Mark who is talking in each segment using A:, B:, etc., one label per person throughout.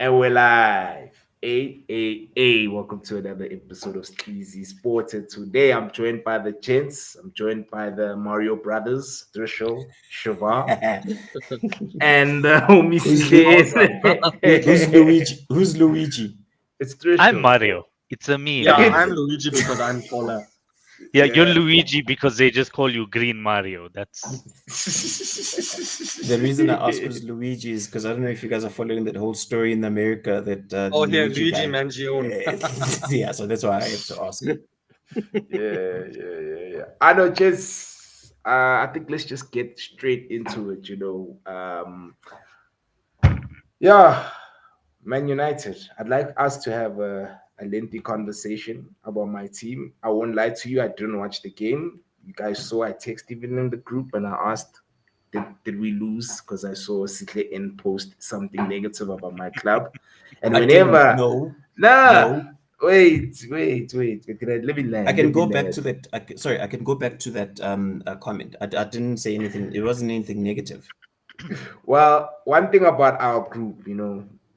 A: And we're live. Welcome to another episode of Sleazy Sports. And today I'm joined by the gents. I'm joined by the Mario brothers, Drishel, Shavar, and homie
B: Who's Lu- who's
A: Slade.
B: Luigi? Who's Luigi?
A: It's
C: I'm
A: Drishel.
C: Mario. It's a me,
B: Yeah,
C: Mario.
B: I'm Luigi because I'm taller.
C: Yeah, you're
A: Yeah.
C: Luigi because they just call you Green Mario. That's
B: The reason I ask who's Luigi is because I don't know if you guys are following that whole story in America that
D: Oh,
B: the
D: yeah,
B: Luigi
D: Luigi
B: guy.
D: Mangione.
B: Yeah, so that's why I have to ask.
A: Yeah. I know. Just I think let's just get straight into it. Yeah, Man United. I'd like us to have a lengthy conversation about my team. I won't lie to you. I didn't watch the game. You guys saw I texted even in the group and I asked, did we lose? Because I saw Sitle N post something negative about my club. And
B: I can
A: whenever,
B: no,
A: nah,
B: no.
A: wait. Let me
B: I
A: land.
B: can
A: Let me
B: go back to
A: land.
B: that. Sorry, I can go back to that comment. I didn't say anything. It wasn't anything negative.
A: Well, one thing about our group,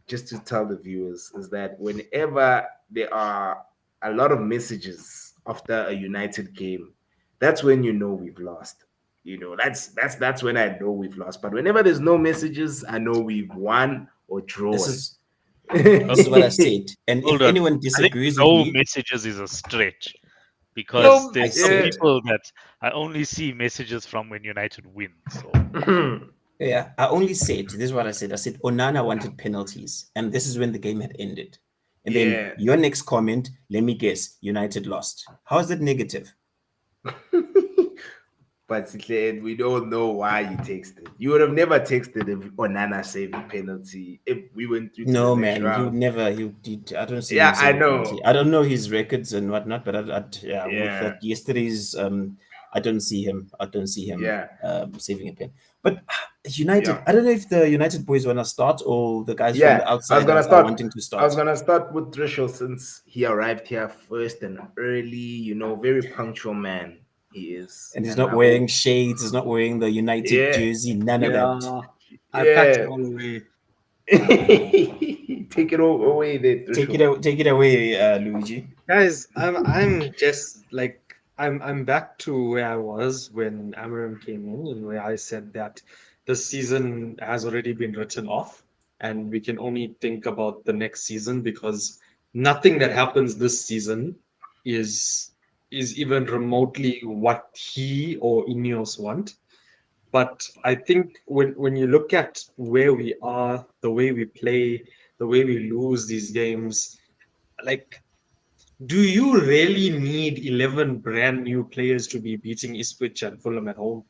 A: just to tell the viewers, is that whenever there are a lot of messages after a United game, that's when you know we've lost. That's when I know we've lost. But whenever there's no messages, I know we've won or
B: This
A: drawn.
B: is
C: oh,
B: this is what I said. And if
C: hold on.
B: anyone
C: I think
B: disagrees with
C: no
B: me,
C: messages is a stretch because
A: no,
B: I
C: there's some
A: yeah.
B: said,
C: people that I only see messages from when United wins. So
B: yeah, I only said, this is what I said. I said Onana wanted penalties, and this is when the game had ended. And then
A: Yeah.
B: your next comment, let me guess, United lost. How is it negative?
A: But Sitled, we don't know why you texted. You would have never texted if Onana saved a penalty if we went through to the
B: No,
A: next
B: man,
A: round.
B: I don't see him
A: Yeah, I
B: saving a penalty.
A: know.
B: I don't know his records and whatnot, but yeah, with
A: Yeah,
B: that yesterday's, I don't see him
A: yeah,
B: saving a pen. But
A: yeah,
B: United, I don't know if the United boys want to start or the guys from the
A: yeah. I was
B: outside
A: gonna
B: are
A: start.
B: wanting to
A: I was
B: start.
A: gonna start with Drishel since he arrived here first and early. Very punctual man he is,
B: And he's
A: and
B: not
A: I
B: wearing
A: hope.
B: shades, he's not wearing the United
A: Yeah,
B: jersey, none of that.
D: Yeah, I packed it
A: yeah.
D: all away.
A: Take it away there, Drishel.
B: Take it away, Luigi.
D: Guys, I'm just like I'm back to where I was when Amarim came in and where I said that the season has already been written off and we can only think about the next season because nothing that happens this season is is even remotely what he or Ineos want. But I think when you look at where we are, the way we play, the way we lose these games, like, do you really need 11 brand new players to be beating Ipswich and Fulham at home?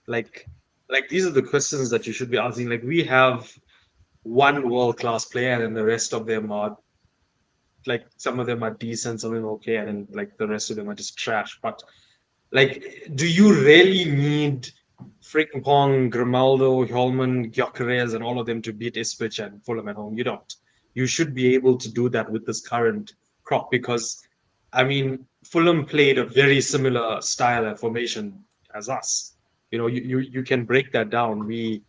D: Like, like these are the questions that you should be asking. Like, we have one world-class player, and the rest of them are like some of them are decent, some of them okay, and then like the rest of them are just trash. But like, do you really need Frimpong, Grimaldo, Holman, Gyökeres, and all of them to beat Ipswich and Fulham at home? You don't. You should be able to do that with this current crop because, I mean, Fulham played a very similar style and formation as us. You can break that down. We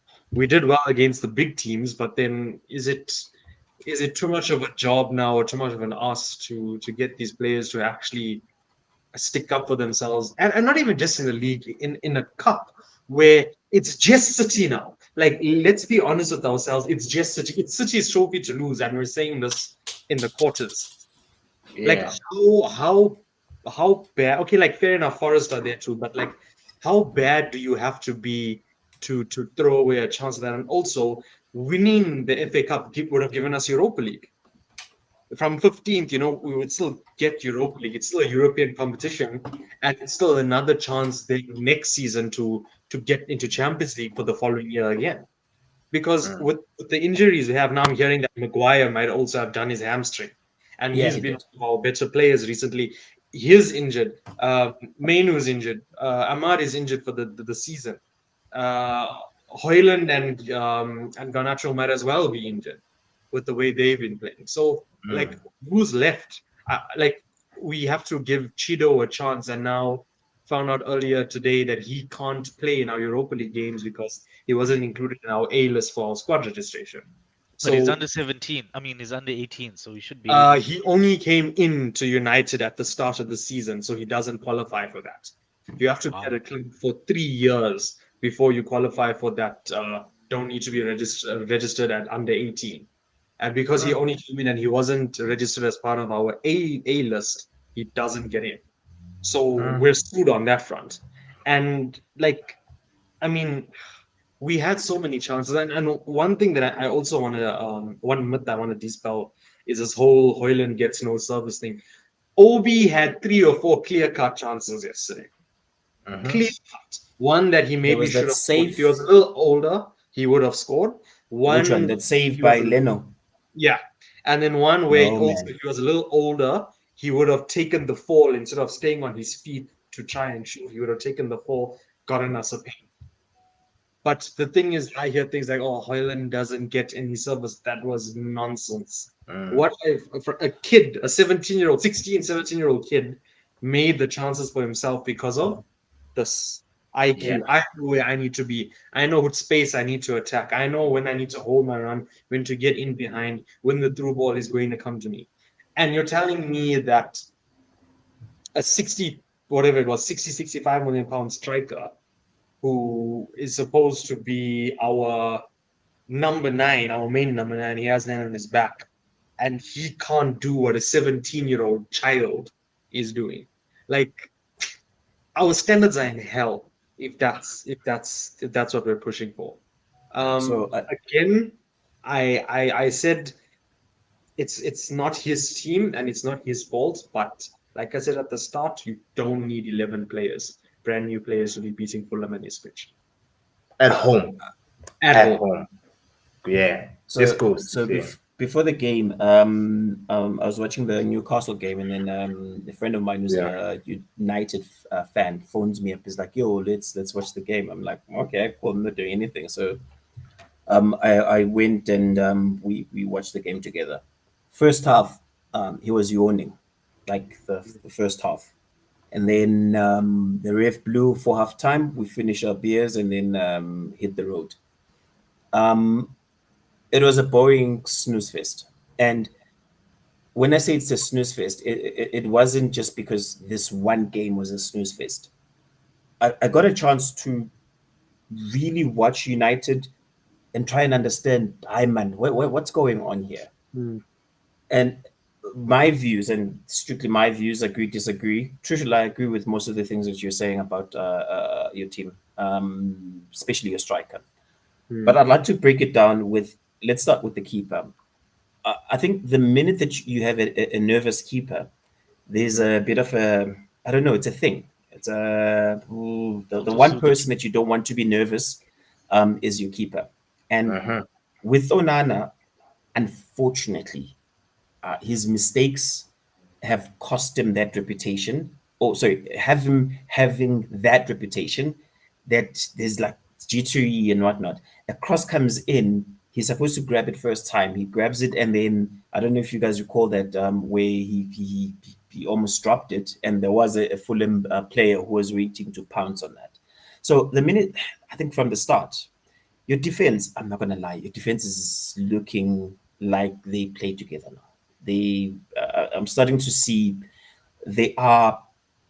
D: did well against the big teams, but then is it too much of a job now or too much of an ask to get these players to actually stick up for themselves and not even just in the league in a cup where it's just City now. Like, let's be honest with ourselves, it's just City. It's City's trophy to lose, and we're saying this in the quarters. Like,
A: Yeah.
D: how bad? Okay, like, fair enough, Forest are there too, but like, how bad do you have to be to throw away a chance of that? And also, winning the FA Cup would have given us Europa League from 15th. We would still get Europa League. It's still a European competition, and it's still another chance then next season to get into Champions League for the following year again. Because
A: Mm.
D: with the injuries we have now, I'm hearing that Maguire might also have done his hamstring, and
B: Yeah,
D: he's
B: he
D: been
B: did.
D: one of our better players recently. He's injured. Mainu is injured. Ahmad is injured for the season. Uh, Hoyland and Garnacho might as well be injured with the way they've been playing. So, like,
A: Mm.
D: who's left? Like, we have to give Chido a chance, and now found out earlier today that he can't play in our Europa League games because he wasn't included in our A list for our squad registration.
C: But he's
D: So
C: under 17. I mean, he's under 18, so he should be.
D: he only came into United at the start of the season, so he doesn't qualify for that. You have to be at
C: Wow.
D: a club for 3 years before you qualify for that. Don't need to be registered at under 18. And because he only came in and he wasn't registered as part of our A list, he doesn't get in. So we're screwed on that front. And like, I mean, we had so many chances. And one thing that I also want to, one myth I want to dispel is this whole Hoyland gets no service thing. Obi had 3 or 4 clear cut chances yesterday. Clear cut. One that he
B: There
D: maybe
B: was
D: should
B: that
D: have scored. If he was a
B: save.
D: little older, he would have scored.
B: Which one?
D: One,
B: That save
D: he was
B: by
D: a,
B: Leno.
D: yeah. And then one where
B: No,
D: also,
B: man.
D: if he was a little older, he would have taken the fall instead of staying on his feet to try and shoot. He would have taken the fall, gotten us a pen. But the thing is, I hear things like, "Oh, Hoyland doesn't get any service." That was nonsense. What if for a kid, a 17-year-old, 16, 17-year-old kid, made the chances for himself because of this IQ?
A: Yeah.
D: I know where I need to be. I know what space I need to attack. I know when I need to hold my run, when to get in behind, when the through ball is going to come to me. And you're telling me that a 60, whatever it was, 60, 65 million pound striker who is supposed to be our number 9, our main number 9. He has 9 on his back, and he can't do what a 17-year-old child is doing. Like our standards are in hell if that's what we're pushing for.
B: So
D: Again, I said it's not his team and it's not his fault, but like I said at the start, you don't need 11 players, brand new players to be beating Fulham and Ipswich
A: At home.
D: at
A: At
D: home.
A: home. Yeah. Just
B: So,
A: go.
B: so
A: Yeah.
B: before the game, I was watching the Newcastle game, and then a friend of mine who's
A: Yeah.
B: a United fan phones me up. He's like, "Yo, let's watch the game." I'm like, "Okay, cool. I'm not doing anything." So, I went and we watched the game together. First half, he was yawning, like the first half, and then the ref blew for half time. We finished our beers and then hit the road. Um, it was a boring snooze fest. And when I say it's a snooze fest, it wasn't just because this one game was a snooze fest. I got a chance to really watch United and try and understand, I man, what's going on here?
D: Mm.
B: And my views, and strictly my views, agree, disagree. Truthfully, I agree with most of the things that you're saying about your team, especially your striker. But
D: Mm.
B: I'd like to break it down with, let's start with the keeper. I think the minute that you have a nervous keeper, there's a bit of a, I don't know, it's a thing. It's the one
C: Also, the
B: person that you don't want to be nervous is your keeper. And
A: Uh-huh.
B: with Onana, unfortunately, his mistakes have cost him that reputation. Oh, sorry, have him having that reputation that there's like jittery and whatnot. A cross comes in, he's supposed to grab it first time. He grabs it, and then I don't know if you guys recall that where he almost dropped it, and there was a Fulham player who was waiting to pounce on that. So the minute, I think from the start, your defense, I'm not gonna lie, your defense is looking like they play together now. I'm starting to see they are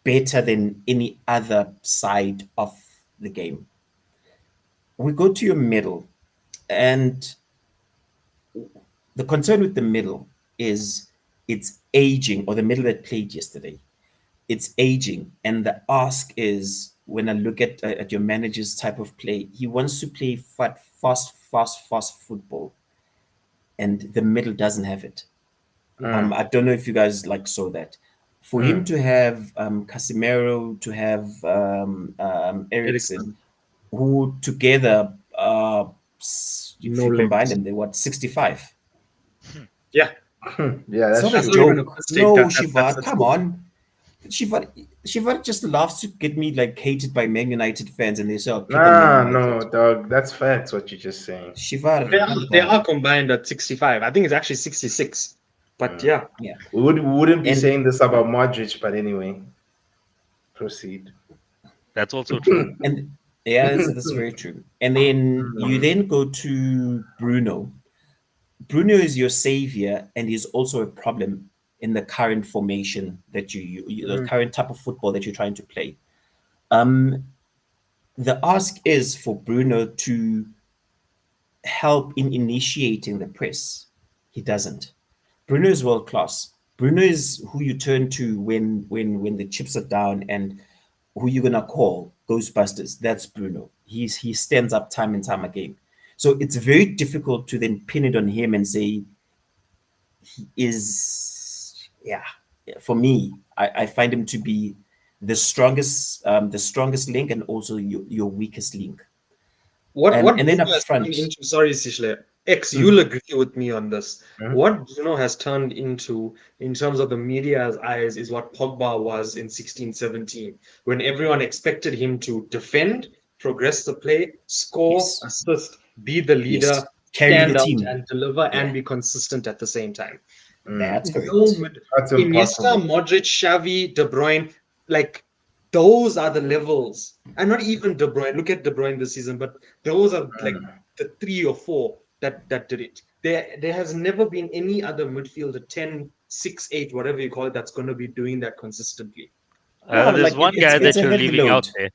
B: better than any other side of the game. We go to your middle, and the concern with the middle is it's aging, or the middle that played yesterday, it's aging. And the ask is, when I look at your manager's type of play, he wants to play fast football, and the middle doesn't have it. I don't know if you guys like saw that. For him to have Casemiro, to have Ericsson,
D: Eriksen,
B: who together, if
D: no
B: you combine
D: legs.
B: them, they're what, 65?
D: Yeah,
A: Yeah,
B: It's
A: that's
B: not a
D: that's not
A: true.
D: even a
B: joke.
D: mistake.
B: No,
D: That's
B: Shiva,
D: the
B: come
D: truth.
B: on. Shiva just loves to get me like hated by Man United fans, and they say, "Oh, pick on Man
A: Nah,
B: United."
A: no, dog. That's facts. What you're just saying.
B: Shiva,
D: They are,
B: come
D: they are
B: on.
D: combined at 65. I think it's actually 66. But yeah,
B: Yeah.
A: We wouldn't be
B: And
A: saying this about Modric, but anyway, proceed.
C: that's also true.
B: and yeah, that's very true. And then you then go to Bruno. Bruno is your savior, and he's also a problem in the current formation that the
D: Mhm.
B: current type of football that you're trying to play. Um, the ask is for Bruno to help in initiating the press. He doesn't. Bruno is world class. Bruno is who you turn to when the chips are down and who you're gonna call Ghostbusters. That's Bruno. He stands up time and time again. So it's very difficult to then pin it on him and say he is, yeah. For me, I find him to be the strongest link and also your weakest link.
D: What
B: And then
D: Bruno
B: up
D: has turned
B: front,
D: into, sorry, Sishle, X,
B: mm,
D: you'll agree with me on this.
A: Hmm?
D: What Bruno has turned into, in terms of the media's eyes, is what Pogba was in 16-17, when everyone expected him to defend, progress the play, score,
B: yes,
D: assist, be the leader,
B: yes, carry the
D: stand out
B: team.
D: and deliver
B: Yeah,
D: and be consistent at the same time.
A: Mm.
B: that's
D: No
B: correct.
D: mid
A: That's
D: Iniesta,
A: impossible.
D: Modric, Xavi, De Bruyne, like those are the levels. And not even De Bruyne. Look at De Bruyne this season, but those are like
A: Mm.
D: the three or four that did it. There has never been any other midfielder 10, 6, 8, whatever you call it, that's going to be doing that consistently.
B: No,
C: There's
B: like
C: one
B: it's
C: guy
B: it's
C: that
B: a
C: you're
B: heavy
C: leaving out
B: load.
C: there.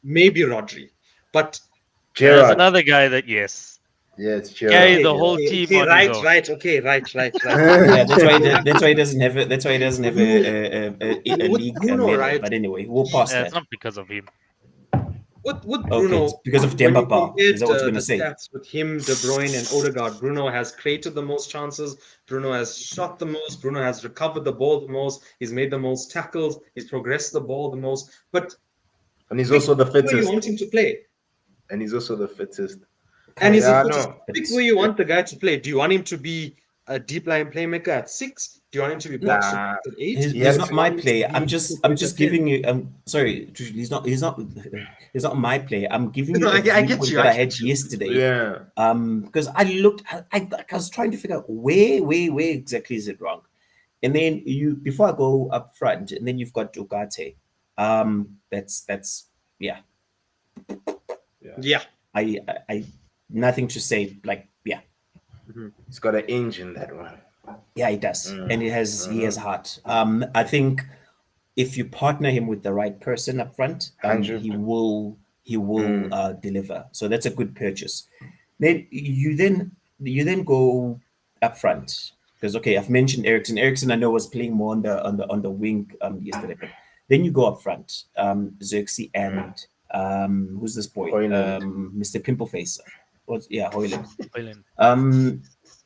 D: Maybe Rodri, but
C: There's
A: Gerard.
C: another guy that, yes,
A: Yeah, it's
C: carried
A: Gerard.
C: the
D: okay,
C: whole
D: okay,
C: team
D: okay,
C: on his
D: right,
C: own.
D: right, okay, right.
B: Yeah, that's why
D: You have
B: that's why he doesn't have a, that's why he doesn't have
D: you
B: a
D: with
B: league
D: Bruno,
B: medal.
D: right?
B: But anyway, we'll
D: He
B: pass
C: It's
B: that.
C: not because of him.
D: with
B: Okay, it's
D: Bruno,
B: because of
D: when
B: Demba
D: you
B: Ba. Is
D: compared
B: that what you're
D: the
B: gonna say?
D: stats with him, De Bruyne, and Odegaard, Bruno has created the most chances. Bruno has shot the most. Bruno has recovered the ball the most. He's made the most tackles. He's progressed the ball the most. But
A: And he's
D: pick
A: also the
D: where you
A: fittest.
D: want him to play.
A: And he's also the fittest.
D: And he's
B: Correct.
D: the
A: Yeah, I
D: fittest.
A: know.
B: But
D: Pick where you want the guy to play. Do you want him to be a deep line playmaker at 6? Do you want him to be
B: no,
D: box to
A: Nah,
D: box at 8?
A: he
B: he's
A: has
D: Or do
B: not
A: to.
D: you
B: my
D: want him to
B: player. I'm
D: be
B: just
D: fullback at 10?
B: giving you sorry, he's not my player. I'm giving you
D: No,
B: a
D: I get
B: viewpoint
D: you.
B: that
D: I
B: I had
D: get you.
B: yesterday.
A: Yeah.
B: Because I looked, I was trying to figure out where exactly is it wrong. And then you before I go up front, and then you've got Ugarte. That's yeah.
A: Yeah.
D: Yeah.
B: I nothing to say. Like yeah,
D: Mhm.
A: He's got an engine, that one.
B: yeah, he does, and he has
A: Mm-hmm.
B: heart. I think if you partner him with the right person up front,
A: 100.
B: he will
A: Mm.
B: deliver. So that's a good purchase. You then go up front because okay, I've mentioned Ericsson. Ericsson I know was playing more on the wing yesterday, but then you go up front, Xerxes and who's this boy?
A: Hoyland.
B: Mr. Pimpleface. What's yeah, Hoyland.
C: Haaland.
B: Um,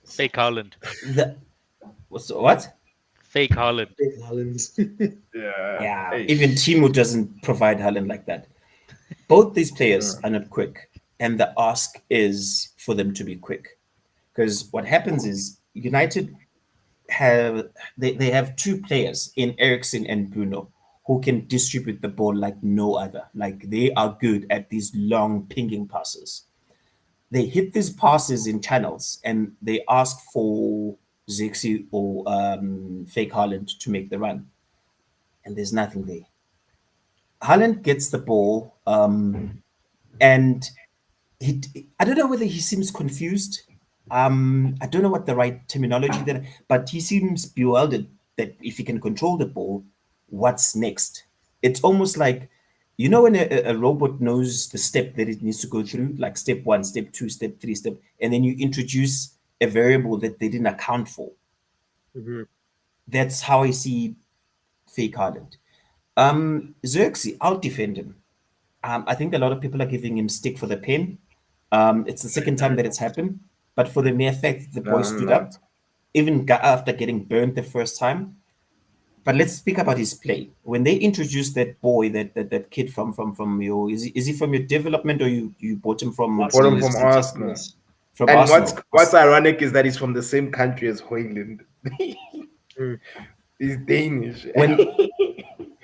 C: Fake Haaland.
B: the what?
C: Fake Haaland.
D: Big Haaland.
A: Yeah.
B: Yeah,
A: Hey.
B: even Timo doesn't provide Haaland like that. Both these players
A: Mm.
B: are not quick, and the ask is for them to be quick. Because what happens is United have they have two players in Ericsson and Bruno who can distribute the ball like no other. Like they are good at these long pinging passes. They hit these passes in channels and they ask for Zixi or Fake Haaland to make the run, and there's nothing there. Haaland gets the ball, and he I don't know whether he seems confused. I don't know what the right terminology there, but he seems bewildered that if he can control the ball, what's next? It's almost like you know when a robot knows the step that it needs to go through, like step one, step two, step three, step, and then you introduce a variable that they didn't account for.
D: Mhm.
B: That's how I see fake Haaland. Xerxes, I'll defend him. I think a lot of people are giving him stick for the pen. It's the second time that it's happened, but for the mere fact that the
A: No,
B: boy
A: I'm
B: stood up,
A: not.
B: even after getting burnt the first time. But let's speak about his play. When they introduced that boy, that kid from your is he from your development or you bought him
A: We
B: from
A: bought him
B: Man
D: Arsenal's
A: from
B: City,
A: Arsenal.
D: Arsenal's.
B: from
A: And what's
B: Arsenal?
A: what's ironic is that he's from the same country as Hoyland.
D: Mm.
A: He's Danish.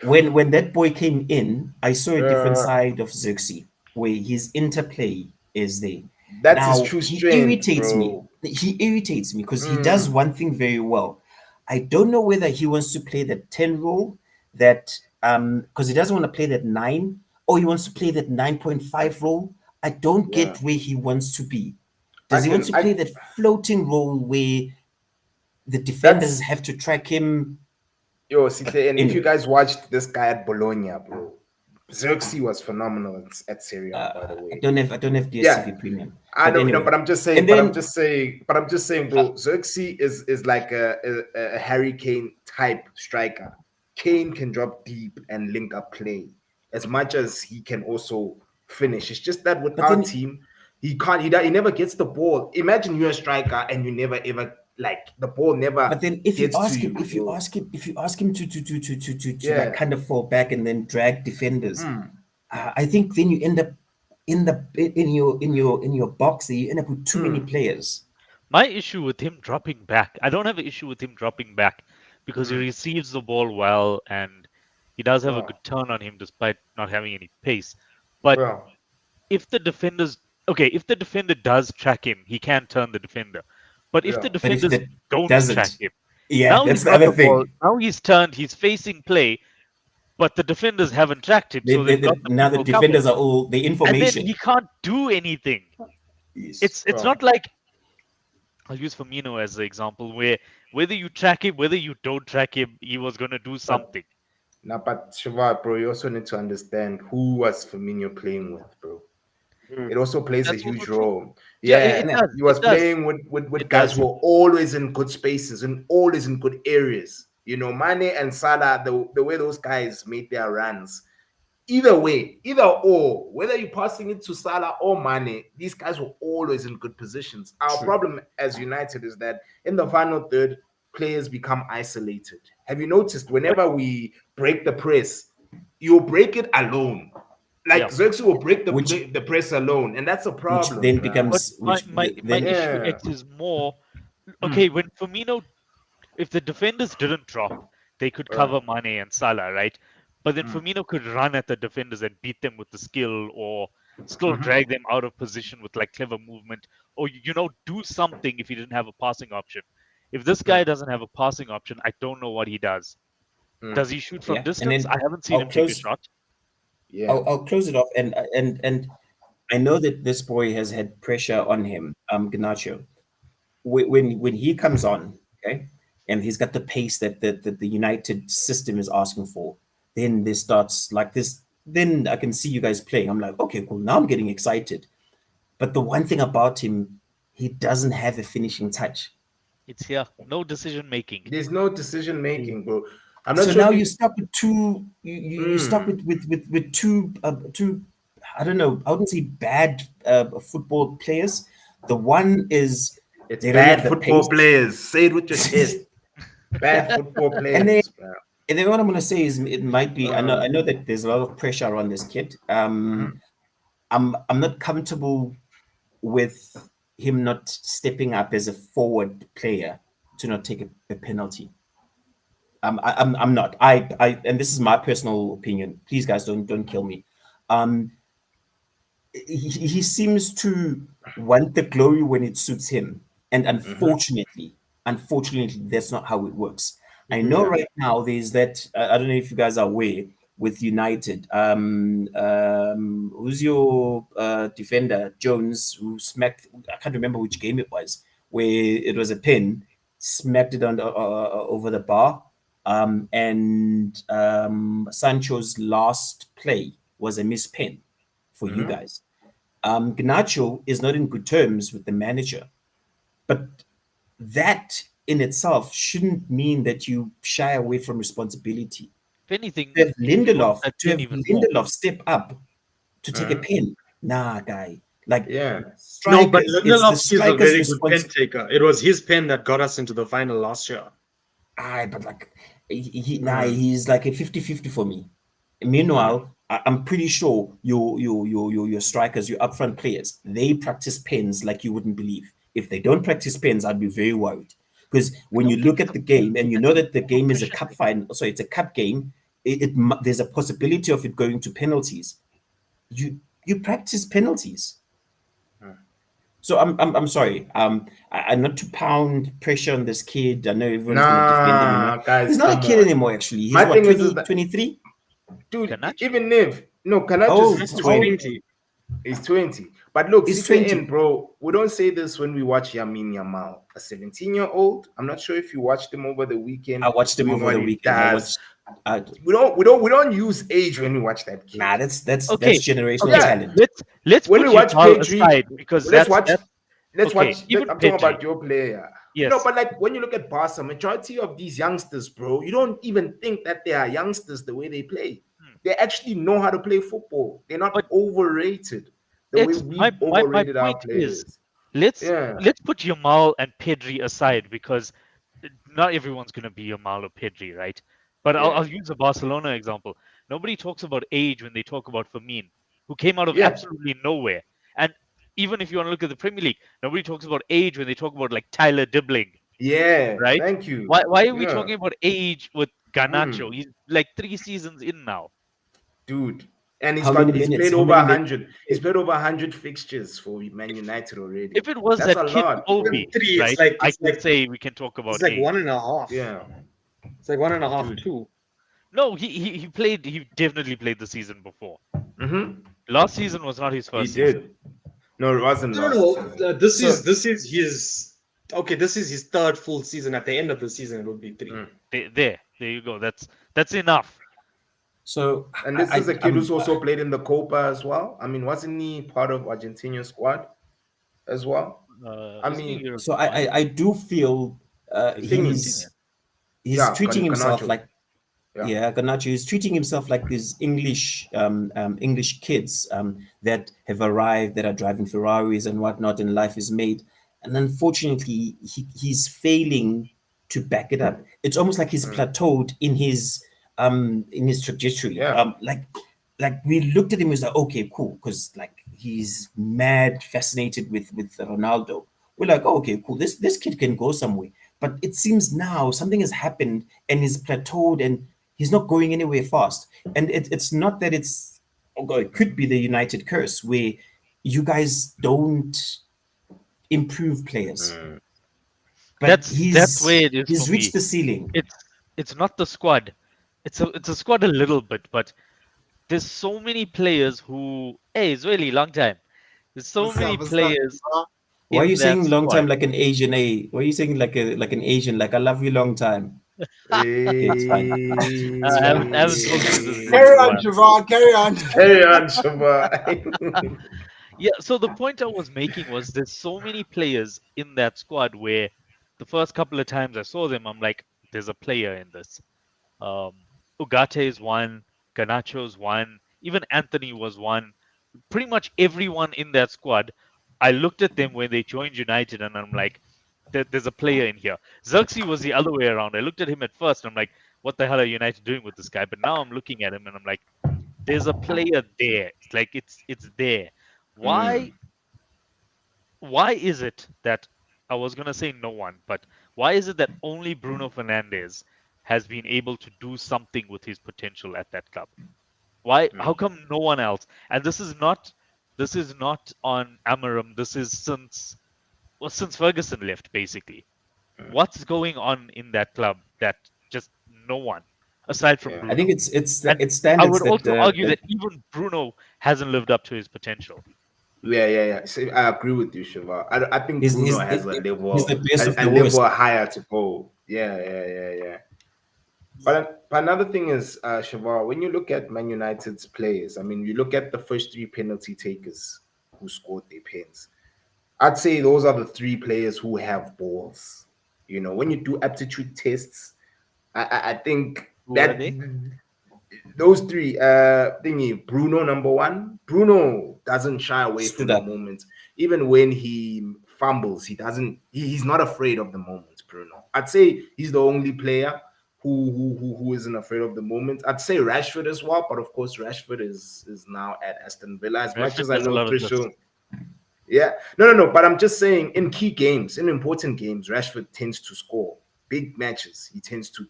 B: When when that boy came in, I saw a different
A: uh,
B: side of Xerxes where his interplay is there.
A: that's his
B: Now
A: true
B: he
A: strength,
B: irritates me.
A: bro.
B: He irritates me because he does
A: Mm.
B: one thing very well. I don't know whether he wants to play that 10 role, that because he doesn't want to play that 9, or he wants to play that 9.5 role. I don't
A: Yeah.
B: get where he wants to be. Does he
A: can
B: also
A: I
B: play that floating role where the defenders
A: that's
B: have to track him?
A: yo,
B: But
A: Sihle, and if you
B: anyway,
A: guys watched this guy at Bologna, bro, Xerxes was phenomenal at Serie A, by the way.
B: I don't have
A: Yeah,
B: DSTV Premium.
A: I
B: But
A: know, no,
B: anyway,
A: but I'm just saying,
B: and then uh,
A: bro. Xerxes is like a Harry Kane type striker. Kane can drop deep and link up play as much as he can also finish. It's just that with
B: but
A: our
B: then
A: team, he can't. He never gets the ball. Imagine you're a striker and you never ever like the ball never
B: but then if you
A: gets to
B: ask him,
A: you, bro.
B: if you ask him to like
A: Yeah.
B: kind of fall back and then drag defenders,
A: Mm,
B: I think then you end up in your box there, you end up with too many
A: mm,
B: players.
C: My issue with him dropping back, I don't have an issue with him dropping back because he
A: mm.
C: receives the ball well and he does have a
A: Bro,
C: good turn on him despite not having any pace. But
A: bro,
C: if the defenders, okay, if the defender does track him, he can turn the defender. But if the
A: bro.
B: But if
C: defenders
B: that
C: don't track
B: doesn't,
C: him,
B: yeah,
C: now
B: that's
C: he's
B: the
C: got
B: other
C: the ball,
B: thing.
C: now he's turned, he's facing play, but the defenders haven't tracked him, so they've got the
B: Now the
C: people covered.
B: defenders are all the
C: And then he
B: information.
C: can't do anything.
B: Yes.
C: It's
A: Bro.
C: not like I'll use Firmino as the example where whether you track him, whether you don't track him, he was gonna do
A: But
C: something.
A: now, but Shiva, bro, you also need to understand who was Firmino playing with, bro.
D: Mm.
A: It also plays a
C: That's also
A: huge
C: true.
A: role.
C: Yeah,
A: Yeah,
C: it
B: Yeah.
C: does.
A: he
C: It
A: was
C: does.
A: playing with
C: It
A: guys
C: does.
A: who are always in good spaces and always in good areas. You know, Mane and Salah, the way those guys made their runs, either way, either or, whether you're passing it to Salah or Mane, these guys were always in good positions. Our
B: True.
A: problem as United is that in the final third, players become isolated. Have you noticed
C: But
A: whenever we break the press, you'll break it alone.
C: yeah,
A: Like Xerxes will break
B: Which
A: the press alone, and that's a
B: which
A: problem,
B: then
A: bro.
C: but
B: becomes which
C: my
B: then
C: issue
A: Yeah.
C: X is more okay
A: Mm,
C: when Firmino, if the defenders didn't drop, they could
A: bro.
C: cover Mane and Salah, right? But then
A: Mm,
C: Firmino could run at the defenders and beat them with the skill or still
A: mhm,
C: drag them out of position with like clever movement or do something if he didn't have a passing option. If this guy
A: mm,
C: doesn't have a passing option, I don't know what he does.
A: mm.
C: Does he shoot from
B: yeah, and
C: distance? I
B: then
C: haven't seen
B: I'll
C: him take a
B: close
C: shot.
A: Yeah.
B: I'll close it off, and I know that this boy has had pressure on him, Ganacho. When he comes on, okay, and he's got the pace that the United system is asking for, then this starts like this. Then I can see you guys playing. I'm like, okay, cool. Now I'm getting excited. But the one thing about him, he doesn't have a finishing touch.
C: It's here. No decision making.
A: There's no decision making, bro. I'm not
B: So
A: sure
B: now
A: if
B: you're
A: you.
B: stuck with two. You stuck
A: Mm,
B: with two. I don't know. I wouldn't say bad football players. The one is
A: it's
B: they don't
A: bad
B: have the
A: football
B: pace,
A: players. Say it with your chest. Bad football
B: and then
A: players, bro.
B: and then what I'm gonna say is it might be. I
A: Uh,
B: know that there's a lot of pressure on this kid.
A: mhm,
B: I'm not comfortable with him not stepping up as a forward player to not take a penalty. I'm not. And this is my personal opinion. Please, guys, don't kill me. Um, he seems to want the glory when it suits him, and
A: mhm,
B: unfortunately, that's not how it works. I know
A: yeah.
B: right now there's that. I don't know if you guys are aware with United. Who's your defender, Jones, who smacked? I can't remember which game it was, where it was a pin, smacked it on over the bar, and Sancho's last play was a missed pen for you
A: Mhm,
B: guys. Gnacho is not in good terms with the manager, but that in itself shouldn't mean that you shy away from responsibility.
C: If anything, it shows that
B: To
C: in
B: have
C: even more.
B: Lindelof step up to take a
A: mhm,
B: pen, nah, guy. Like
A: yeah.
D: No, but
B: strikers, it's the
D: Lindelof is a
B: strikers'
D: very good pen
B: response.
D: taker. It was his pen that got us into the final last year.
B: Aye, but like
A: Mm,
B: he's like a 50-50 for me.
A: mm,
B: Meanwhile, I'm pretty sure your strikers, your upfront players, they practice pens like you wouldn't believe. If they don't practice pens, I'd be very worried. Because
C: I
B: when you
C: don't think
B: look
C: it's
B: at the game and you know that the
C: a
B: game is a
C: competition
B: cup
C: thing.
B: final, so it's a cup game, there's a possibility of it going to penalties. You practice penalties.
A: mm.
B: So I'm sorry. I not to pound pressure on this kid. I know everyone's gonna defend him.
A: Nah, guys,
B: He's not a
A: come
B: kid
A: on.
B: anymore. Actually, he's
A: My
B: what
A: thing is that,
B: 23.
A: dude,
C: Ganacho?
A: even if no, can I
B: Oh,
A: just
D: He's
B: how old?
D: 20.
A: He's 20. But look,
B: He's
A: CKN,
B: 20.
A: bro, we don't say this when we watch Yamin Yamal, a 17-year-old. I'm not sure if you watched him over the
B: I
A: weekend
B: watched him
A: doing
B: over
A: what
B: the
A: he
B: weekend. I
A: does.
B: watched.
A: We don't use age when we watch that kid.
B: Nah, that's
C: Okay,
B: generational
C: okay.
A: Yeah.
B: talent.
C: Let's
A: When we
C: put
A: watch
C: Yamal
A: Pedri,
C: aside because
A: let's watch
C: that's
A: let's
C: okay.
A: watch
C: Even
A: I'm talking
C: Pedri,
A: about your player. No,
C: yes.
A: but like when you look at Barca, majority of these youngsters, bro, you don't even think that they are youngsters the way they play.
C: Hmm.
A: They actually know how to play football. They're not
C: But
A: overrated the way
C: it's
A: we've
C: my
A: overrated our
C: point is
A: players.
C: let's
A: Yeah,
C: let's put Yamal and Pedri aside because not everyone's going to be Yamal or Pedri, right? But I'll,
A: yeah,
C: I'll use a Barcelona example. Nobody talks about age when they talk about Firmino, who came out of
A: yeah,
C: absolutely nowhere. And even if you want to look at the Premier League, nobody talks about age when they talk about like Tyler Dibbling,
A: yeah.
C: right?
A: Thank you.
C: Why are we
A: Yeah.
C: talking about age with Garnacho?
A: Mm.
C: He's like 3 seasons in now,
A: Dude. And
B: How many
A: he's
B: minutes?
A: played
B: How
A: over
B: many minutes?
A: 100. He's played over 100 fixtures for Man
C: if
A: United already.
C: if it was
A: That's
C: that
A: a
C: kid
A: lot,
D: Even
A: bro.
C: Kobe,
D: three,
C: right? I can say we can talk
D: it's
C: about
D: like
C: age.
D: one and a half.
A: Yeah,
D: It's like one and a half,
A: dude.
D: two.
C: No, he played. He definitely played the season before.
A: Mm-hmm.
C: Last season was not his
A: He
C: first season.
A: did. No, it wasn't
D: No, no,
A: last
D: no.
A: season.
B: So
D: This is his okay. This is his third full season. At the end of the season, it would be three.
A: Mm.
C: There you go. That's enough.
B: so
A: And this is
B: I
A: a kid
B: I'm
A: who's also played in the Copa as well. I mean, wasn't he part of Argentina's squad as well? I
C: Isn't he
A: mean,
B: so
C: Uruguayan?
B: I do feel
A: the thing is,
C: Argentinian.
B: he's
A: yeah,
B: treating himself
A: Canacho.
B: like,
A: Yeah.
B: yeah, Garnacho is treating himself like these English kids that have arrived, that are driving Ferraris and whatnot, and life is made. And unfortunately, he's failing to back it up. It's almost like he's
A: Mm.
B: plateaued in his trajectory.
A: Yeah.
B: Like we looked at him as like, okay, cool, because like he's mad fascinated with Ronaldo. We're like, oh, okay, cool. This kid can go somewhere. But it seems now something has happened and he's plateaued and he's not going anywhere fast. And it's not that it's, oh God, it could be the United curse where you guys don't improve players,
A: Mm.
B: but
C: That's where it is for
B: he's reached
C: me.
B: the ceiling.
C: It's it's not the squad. It's a squad a little bit, but there's so many players who hey, it's really long time. There's so
E: What's
C: many
E: up? What's up?
C: players
B: Why are you
C: in that
B: saying long time
C: squad.
B: like an Asian? Why are you saying like an Asian? Like I love you long time. Okay, it's fine. It's fine.
C: I haven't spoken to this dude
E: Carry
C: in a
E: on,
C: while.
E: Siobhan. Carry on.
A: Carry on, Shaba.
C: Yeah, so the point I was making was there's so many players in that squad where the first couple of times I saw them, I'm like, there's a player in this. Um, Ugarte is one, Ganacho's one, even Anthony was one. Pretty much everyone in that squad, I looked at them when they joined United and I'm like, there's a player in here. Xerxes was the other way around. I looked at him at first and I'm like, what the hell are United doing with this guy? But now I'm looking at him and I'm like, there's a player there. It's like it's there. Why
A: Mm.
C: why is it that I was gonna say no one, but why is it that only Bruno Fernandes has been able to do something with his potential at that club? Why? How
A: Mm.
C: come no one else? And this is not on Amarim. This is since Ferguson left, basically. What's going on in that club that just no one aside from
A: Yeah.
B: I think
C: Bruno? And
B: it's
C: I
B: standards
C: would
B: that
C: also argue that even Bruno hasn't lived up to his potential.
A: Yeah. See, I agree with you, Shiva. I think Bruno has
B: he's the best of
A: a
B: the worst.
A: level higher to go. Yeah. But another thing is, Shiva, when you look at Man United's players, I mean, you look at the first three penalty takers who scored their pens. I'd say those are the three players who have balls. You know, when you do aptitude tests, I think
C: Who are
A: that
C: they?
A: those three thingy Bruno number one. Bruno doesn't shy away
B: Stood
A: from the
B: up.
A: moment. Even when he fumbles, he's not afraid of the moment. Bruno, I'd say he's the only player who isn't afraid of the moment. I'd say Rashford as well, but of course Rashford is now at Aston Villa. As much
C: Rashford
A: as I
C: does a
A: know
C: lot of this.
A: Trish, yeah, no. But I'm just saying, in key games, in important games, Rashford tends to score. Big matches, he tends to,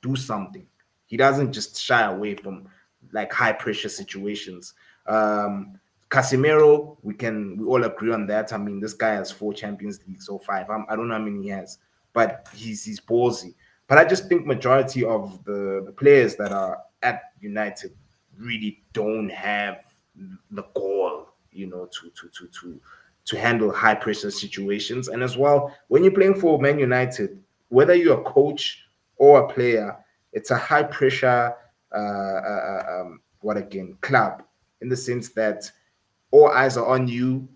A: do something. He doesn't just shy away from like high pressure situations. Casemiro, we all agree on that. I mean, this guy has 4 Champions Leagues or 5. I don't know how many he has, but he's ballsy. But I just think majority of the players that are at United really don't have the goal, to handle high pressure situations. And as well, when you're playing for Man United, whether you're a coach or a player, it's a high pressure what again club, in the sense that all eyes are on you.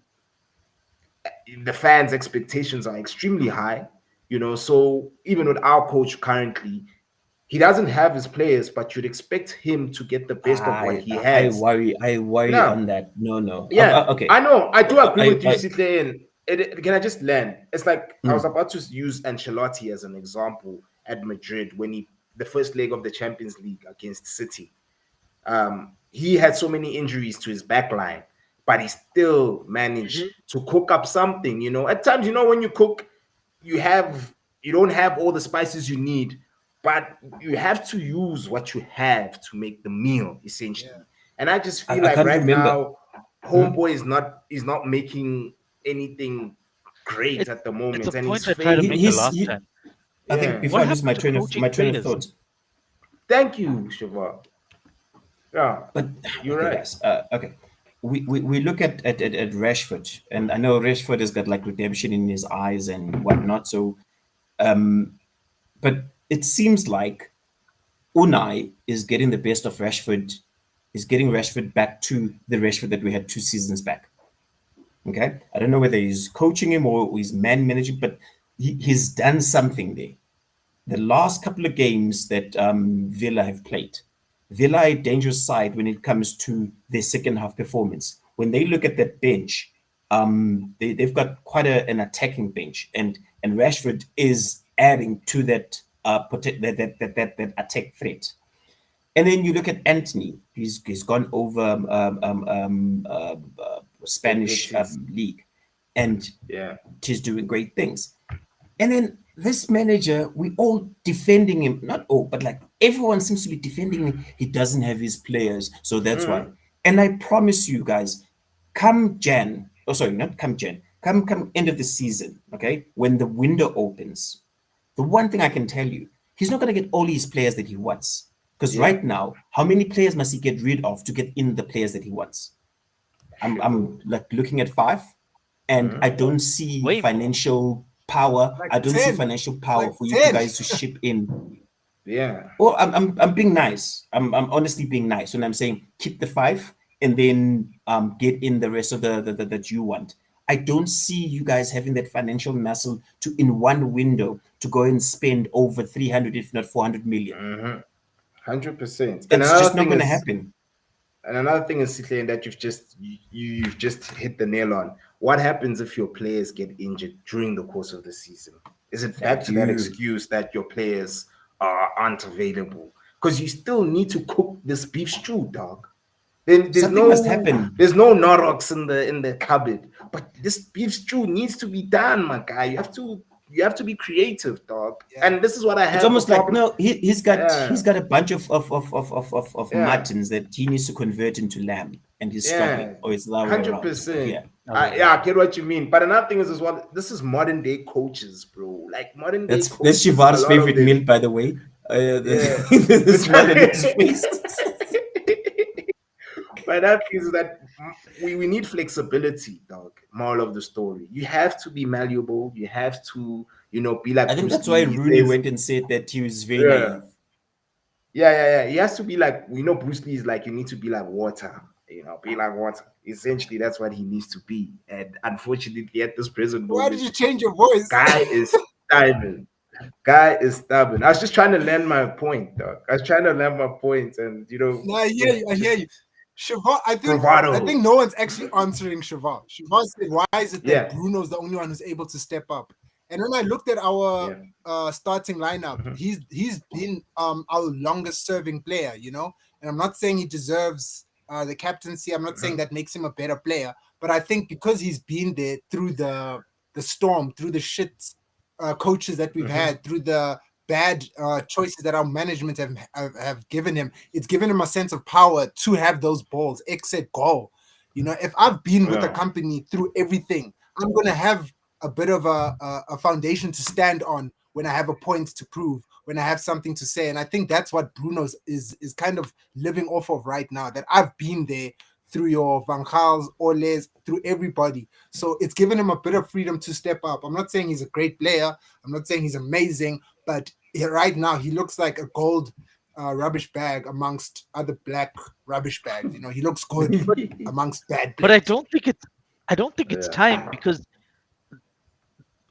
A: The fans' expectations are extremely high. So even with our coach currently, he doesn't have his players, but you'd expect him to get the best of what
B: I
A: he
B: I
A: has.
B: worry. I worry
A: No,
B: on that. No, no.
A: yeah,
B: Okay.
A: I know. I do agree with you,
B: I
A: Sitle. And can I just land? It's like I was
B: mm,
A: about to use Ancelotti as an example at Madrid when the first leg of the Champions League against City. He had so many injuries to his back line, but he still managed
D: Mhm.
A: to cook up something. At times, when you cook, you have you don't have all the spices you need, but you have to use what you have to make the meal
E: Yeah.
A: essentially. And I just feel
B: I
A: like
B: can't
A: right
B: remember.
A: now,
B: Hmm?
A: Homeboy is not making anything great
C: It's
A: at the
C: it's a
A: moment, and he's
C: point I tried to
B: He,
C: make the
A: failing.
B: he's
C: last
B: he,
C: time.
B: I think
A: Yeah.
B: before
C: What
B: I lose
C: happened to
B: my
C: coaching
B: train of
C: players?
B: thought.
A: Thank you, Shiva. Yeah,
B: But
A: you're
B: okay,
A: right.
B: guys. Okay, we look at Rashford, and I know Rashford has got like redemption in his eyes and whatnot. So, but it seems like Unai is getting the best of Rashford, is getting Rashford back to the Rashford that we had 2 seasons back. Okay, I don't know whether he's coaching him or he's man managing, but he's done something there. The last couple of games that Villa have played, Villa are a dangerous side when it comes to their second half performance. When they look at that bench, they've got quite an attacking bench, and Rashford is adding to that that attack threat. And then you look at Anthony; he's gone over Spanish
A: Betis.
B: league, and
A: Yeah.
B: he's doing great things. And then this manager, we all defending him. Not all, but like everyone seems to be defending him. He doesn't have his players. So that's why.
A: Mhm.
B: And I promise you guys, come Jan, oh sorry, not come Jan, come end of the season, okay, when the window opens, the one thing I can tell you, he's not gonna get all his players that he wants. Because
A: Yeah.
B: right now, how many players must he get rid of to get in the players that he wants? I'm
A: Shit.
B: like looking at five, and I
A: Mhm.
B: don't see
C: Way more.
B: financial power.
E: Like
B: I don't see
E: 10.
B: financial
E: It's
B: power
E: like
B: for you to
E: 10.
B: guys to ship in.
A: Yeah.
B: Well, I'm being nice. I'm honestly being nice when I'm saying keep the five and then get in the rest of the that you want. I don't see you guys having that financial muscle to in one window to go and spend over 300 if not 400 million.
A: 100%. And
B: It's
A: another
B: just not
A: thing
B: going to
A: is,
B: happen.
A: Sitlane, that you've just hit the nail on. What happens if your players get injured during the course of the season? Is it back
B: Thank
A: to that
B: you.
A: excuse that your players aren't available? Because you still need to cook this beef stew, dog. Then
B: Something must happen.
A: there's no Norox in the cupboard. But this beef stew needs to be done, my guy. You have to be creative, dog.
E: Yeah.
A: And this is what I
B: It's
A: have a
B: almost like
A: problem.
B: no, he's
A: Yeah,
B: got a bunch of
A: yeah,
B: muttons that he needs to convert into lamb, and he's struggling,
A: yeah.
B: or it's the other way
A: Hundred
B: around. But
A: percent.
B: yeah,
C: Other way
A: Yeah, I
C: around.
A: get what you mean. But another thing is as well, this is modern day coaches, bro. Like modern day
B: that's
A: coaches, a
B: Shivar's
A: lot of
B: favorite
A: them.
B: meal, by the way.
A: Yeah.
B: The smile on his face.
A: But that is that we need flexibility, dog. Moral of the story. You have to be malleable. You have to, be
B: I
A: like
B: think
A: Bruce
B: that's why
A: Lee. He
B: Rooney
A: says,
B: went and said that he was very
A: yeah,
B: naive.
A: yeah. He has to be like, Bruce Lee is like, you need to be like water. Be like water. Essentially, that's what he needs to be. And unfortunately, at this present
E: Why did
A: moment,
E: you change your voice?
A: guy is stubborn. Guy is stubborn. I was just trying to land my point, dog. I was trying to land my point, and
E: No, I hear you. I hear
A: just
E: you. Shiva, I think
A: bravado.
E: no one's actually answering Shiva. Shiva said, "Why is it that
A: Yeah,
E: Bruno's the only one who's able to step up?" And when I looked at our
A: yeah.
E: starting lineup,
A: Mhm,
E: he's been our longest serving player, And I'm not saying he deserves the captaincy. I'm not saying
A: mhm,
E: that makes him a better player, but I think because he's been there through the storm, through the shit coaches that we've
A: mhm.
E: had, through the bad choices that our management have given him, it's given him a sense of power to have those balls, exit goal. If I've been with a
A: Yeah,
E: company through everything, I'm gonna have a bit of a foundation to stand on when I have a point to prove, when I have something to say. And I think that's what Bruno's is kind of living off of right now. That I've been there through your Van Gaals, Oles, through everybody. So it's given him a bit of freedom to step up. I'm not saying he's a great player. I'm not saying he's amazing, but right now he looks like a gold rubbish bag amongst other black rubbish bags. He looks good amongst bad
C: But I
E: players.
C: don't think it's
A: Yeah.
C: time, because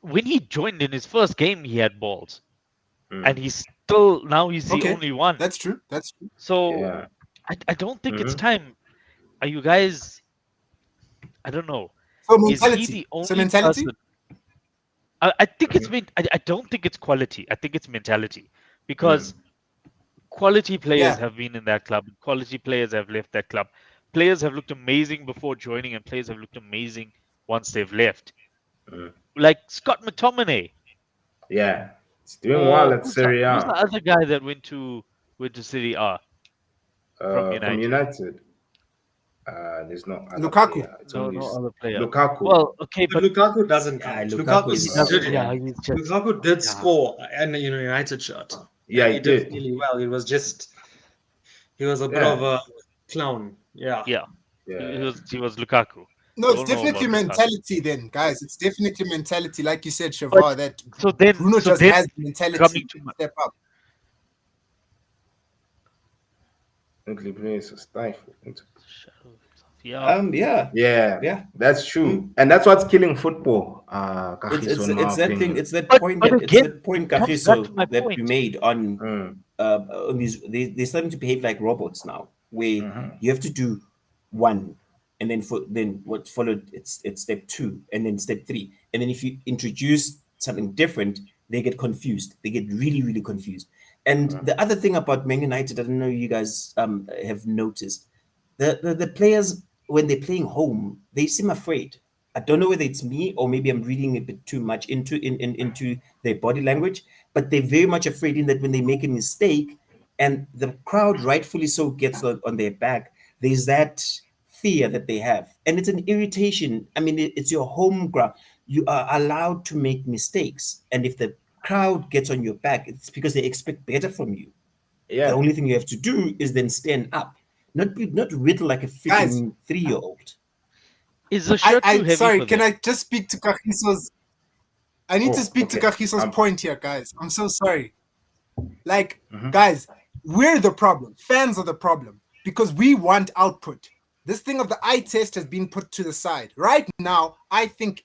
C: when he joined in his first game, he had balls, and
A: Mm.
C: he's still now he's the
E: Okay,
C: only one.
E: that's true. That's true.
C: So
A: Yeah.
C: I don't think it's
A: Hmm.
C: time. Are you guys? I don't know.
E: So
C: Is he
E: mentality.
C: the
E: So
C: only
E: mentality.
C: person? I think it's
A: Hmm.
C: been. I don't think it's quality. I think it's mentality,
A: Mm.
C: because quality players
E: Yeah.
C: have been in that club. Quality players have left that club. Players have looked amazing before joining, and players have looked amazing once they've left.
A: Mm.
C: Like Scott McTominay,
A: Yeah. It's doing well
C: or
A: at Serie
C: who's the
A: A.
C: other guy that went to City A from
A: From
C: United?
A: United. There's no other
E: Lukaku.
A: player. It's
C: No,
A: only
C: no other player.
A: Lukaku.
C: Well, okay,
D: But
C: but
D: Lukaku doesn't
B: Yeah,
D: count.
B: Lukaku
D: Lukaku
C: he
B: is
C: doesn't.
D: did
C: Yeah,
B: yeah.
C: he's just
D: Lukaku did
C: yeah,
D: score in a United shirt.
A: Yeah, he
D: He did
A: did.
D: really well. It was just he was a bit of
A: Yeah.
D: a clown. Yeah.
C: yeah. He
A: Yeah.
C: was he was Lukaku.
E: No,
C: We
E: it's
C: all know
E: definitely
C: about Lukaku.
E: mentality then, guys. It's definitely mentality. Like you said,
C: But
E: Shavar, that
C: so then,
E: Bruno
C: so
E: just
C: then
E: has the mentality
C: coming to
E: to
C: my,
E: step up.
A: Definitely plays a stifle.
C: yeah,
B: Yeah,
A: Yeah,
B: yeah.
A: that's true.
B: Mm.
A: And that's what's killing football,
B: It's
A: Kagiso, in my
B: it's that thing.
A: opinion.
B: It's that point
C: but
B: that it's
C: again,
B: that point,
C: it comes back to
B: Kagiso,
C: my
B: that you
C: point.
B: made
A: Mm.
B: on these. They're starting to behave like robots now, where
A: Hmm.
B: you have to do one, and then what followed. It's step two, and then step three, and then if you introduce something different, they get confused. They get really really confused. And the other thing about Man United, I don't know if you guys have noticed, the players when they're playing home, they seem afraid. I don't know whether it's me or maybe I'm reading a bit too much into their body language, but they're very much afraid in that when they make a mistake and the crowd rightfully so gets on their back, there's that fear that they have. And it's an irritation. I mean, it's your home ground. You are allowed to make mistakes. And if the crowd gets on your back, it's because they expect better from you. The
A: Yeah.
B: only thing you have to do is then stand up, not written like a
E: Guys,
B: freaking 3-year-old.
C: Is the
E: I,
C: shirt too
E: I
C: heavy
E: sorry,
C: for
E: can
C: them?
E: I just speak to Kahiso's I need to
A: Oh,
E: speak to
A: okay.
E: Kahiso's point here, guys. I'm so sorry. Like,
A: Mhm.
E: guys, we're the problem. Fans are the problem because we want output. This thing of the eye test has been put to the side. Right now, I think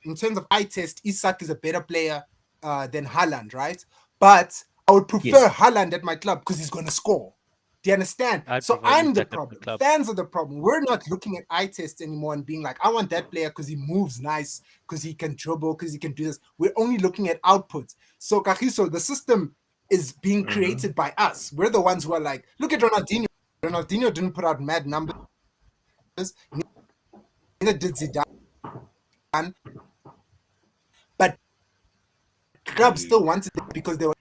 E: in terms of eye test, Isak is a better player than Haaland, right? But I would prefer
B: Yes.
E: Haaland at my club because he's going to score. Do you understand?
C: I'd
E: So
C: prefer
E: I'm the
C: Isak at my
E: problem.
C: club.
E: Fans are the problem. We're not looking at eye tests anymore and being like, I want that player because he moves nice, because he can dribble, because he can do this. We're only looking at outputs. So, Kahiso, the system is being
A: Mhm.
E: created by us. We're the ones who are like, look at Ronaldinho. Ronaldinho didn't put out mad numbers. Neither did Zidane. But clubs still wanted it because they were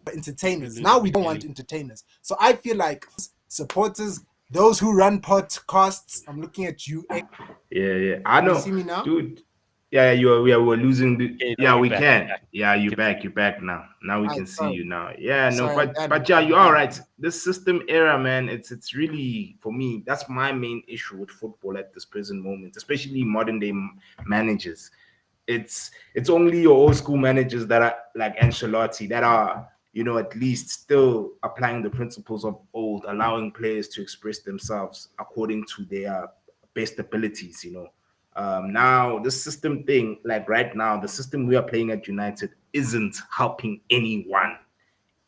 C: You're
E: entertainers. Now
C: losing
E: we
C: me,
E: don't want
C: Millie.
E: entertainers. So I feel like supporters, those who run podcasts, I'm looking at you. Can
A: Yeah, yeah. I
E: you
A: know,
E: see me now?
A: dude. Yeah, yeah, you are. Yeah, we're losing.
C: Okay, now
A: Yeah,
C: you're
A: we
C: back. You're
A: can.
C: back.
A: Yeah,
C: You
A: you're
C: can
A: back.
C: speak.
A: You're back now. Now we can see
E: Sorry,
A: you now. Yeah, no,
E: sorry,
A: but yeah,
E: I'm
A: you're all
E: done.
A: right. This system era, man. It's really for me. That's my main issue with football at this present moment, especially modern day managers. It's only your old school managers that are like Ancelotti that are at least still applying the principles of old, allowing players to express themselves according to their best abilities. Now this system thing, like right now, the system we are playing at United isn't helping anyone.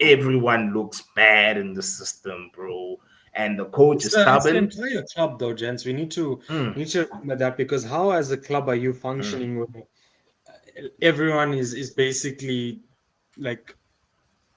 A: Everyone looks bad in the system, bro, and the coach is
D: It's the
A: stubborn.
D: entire club though, gents.
A: Mm,
D: We need to remember that because how as a club are you
A: mm,
D: functioning when everyone is basically like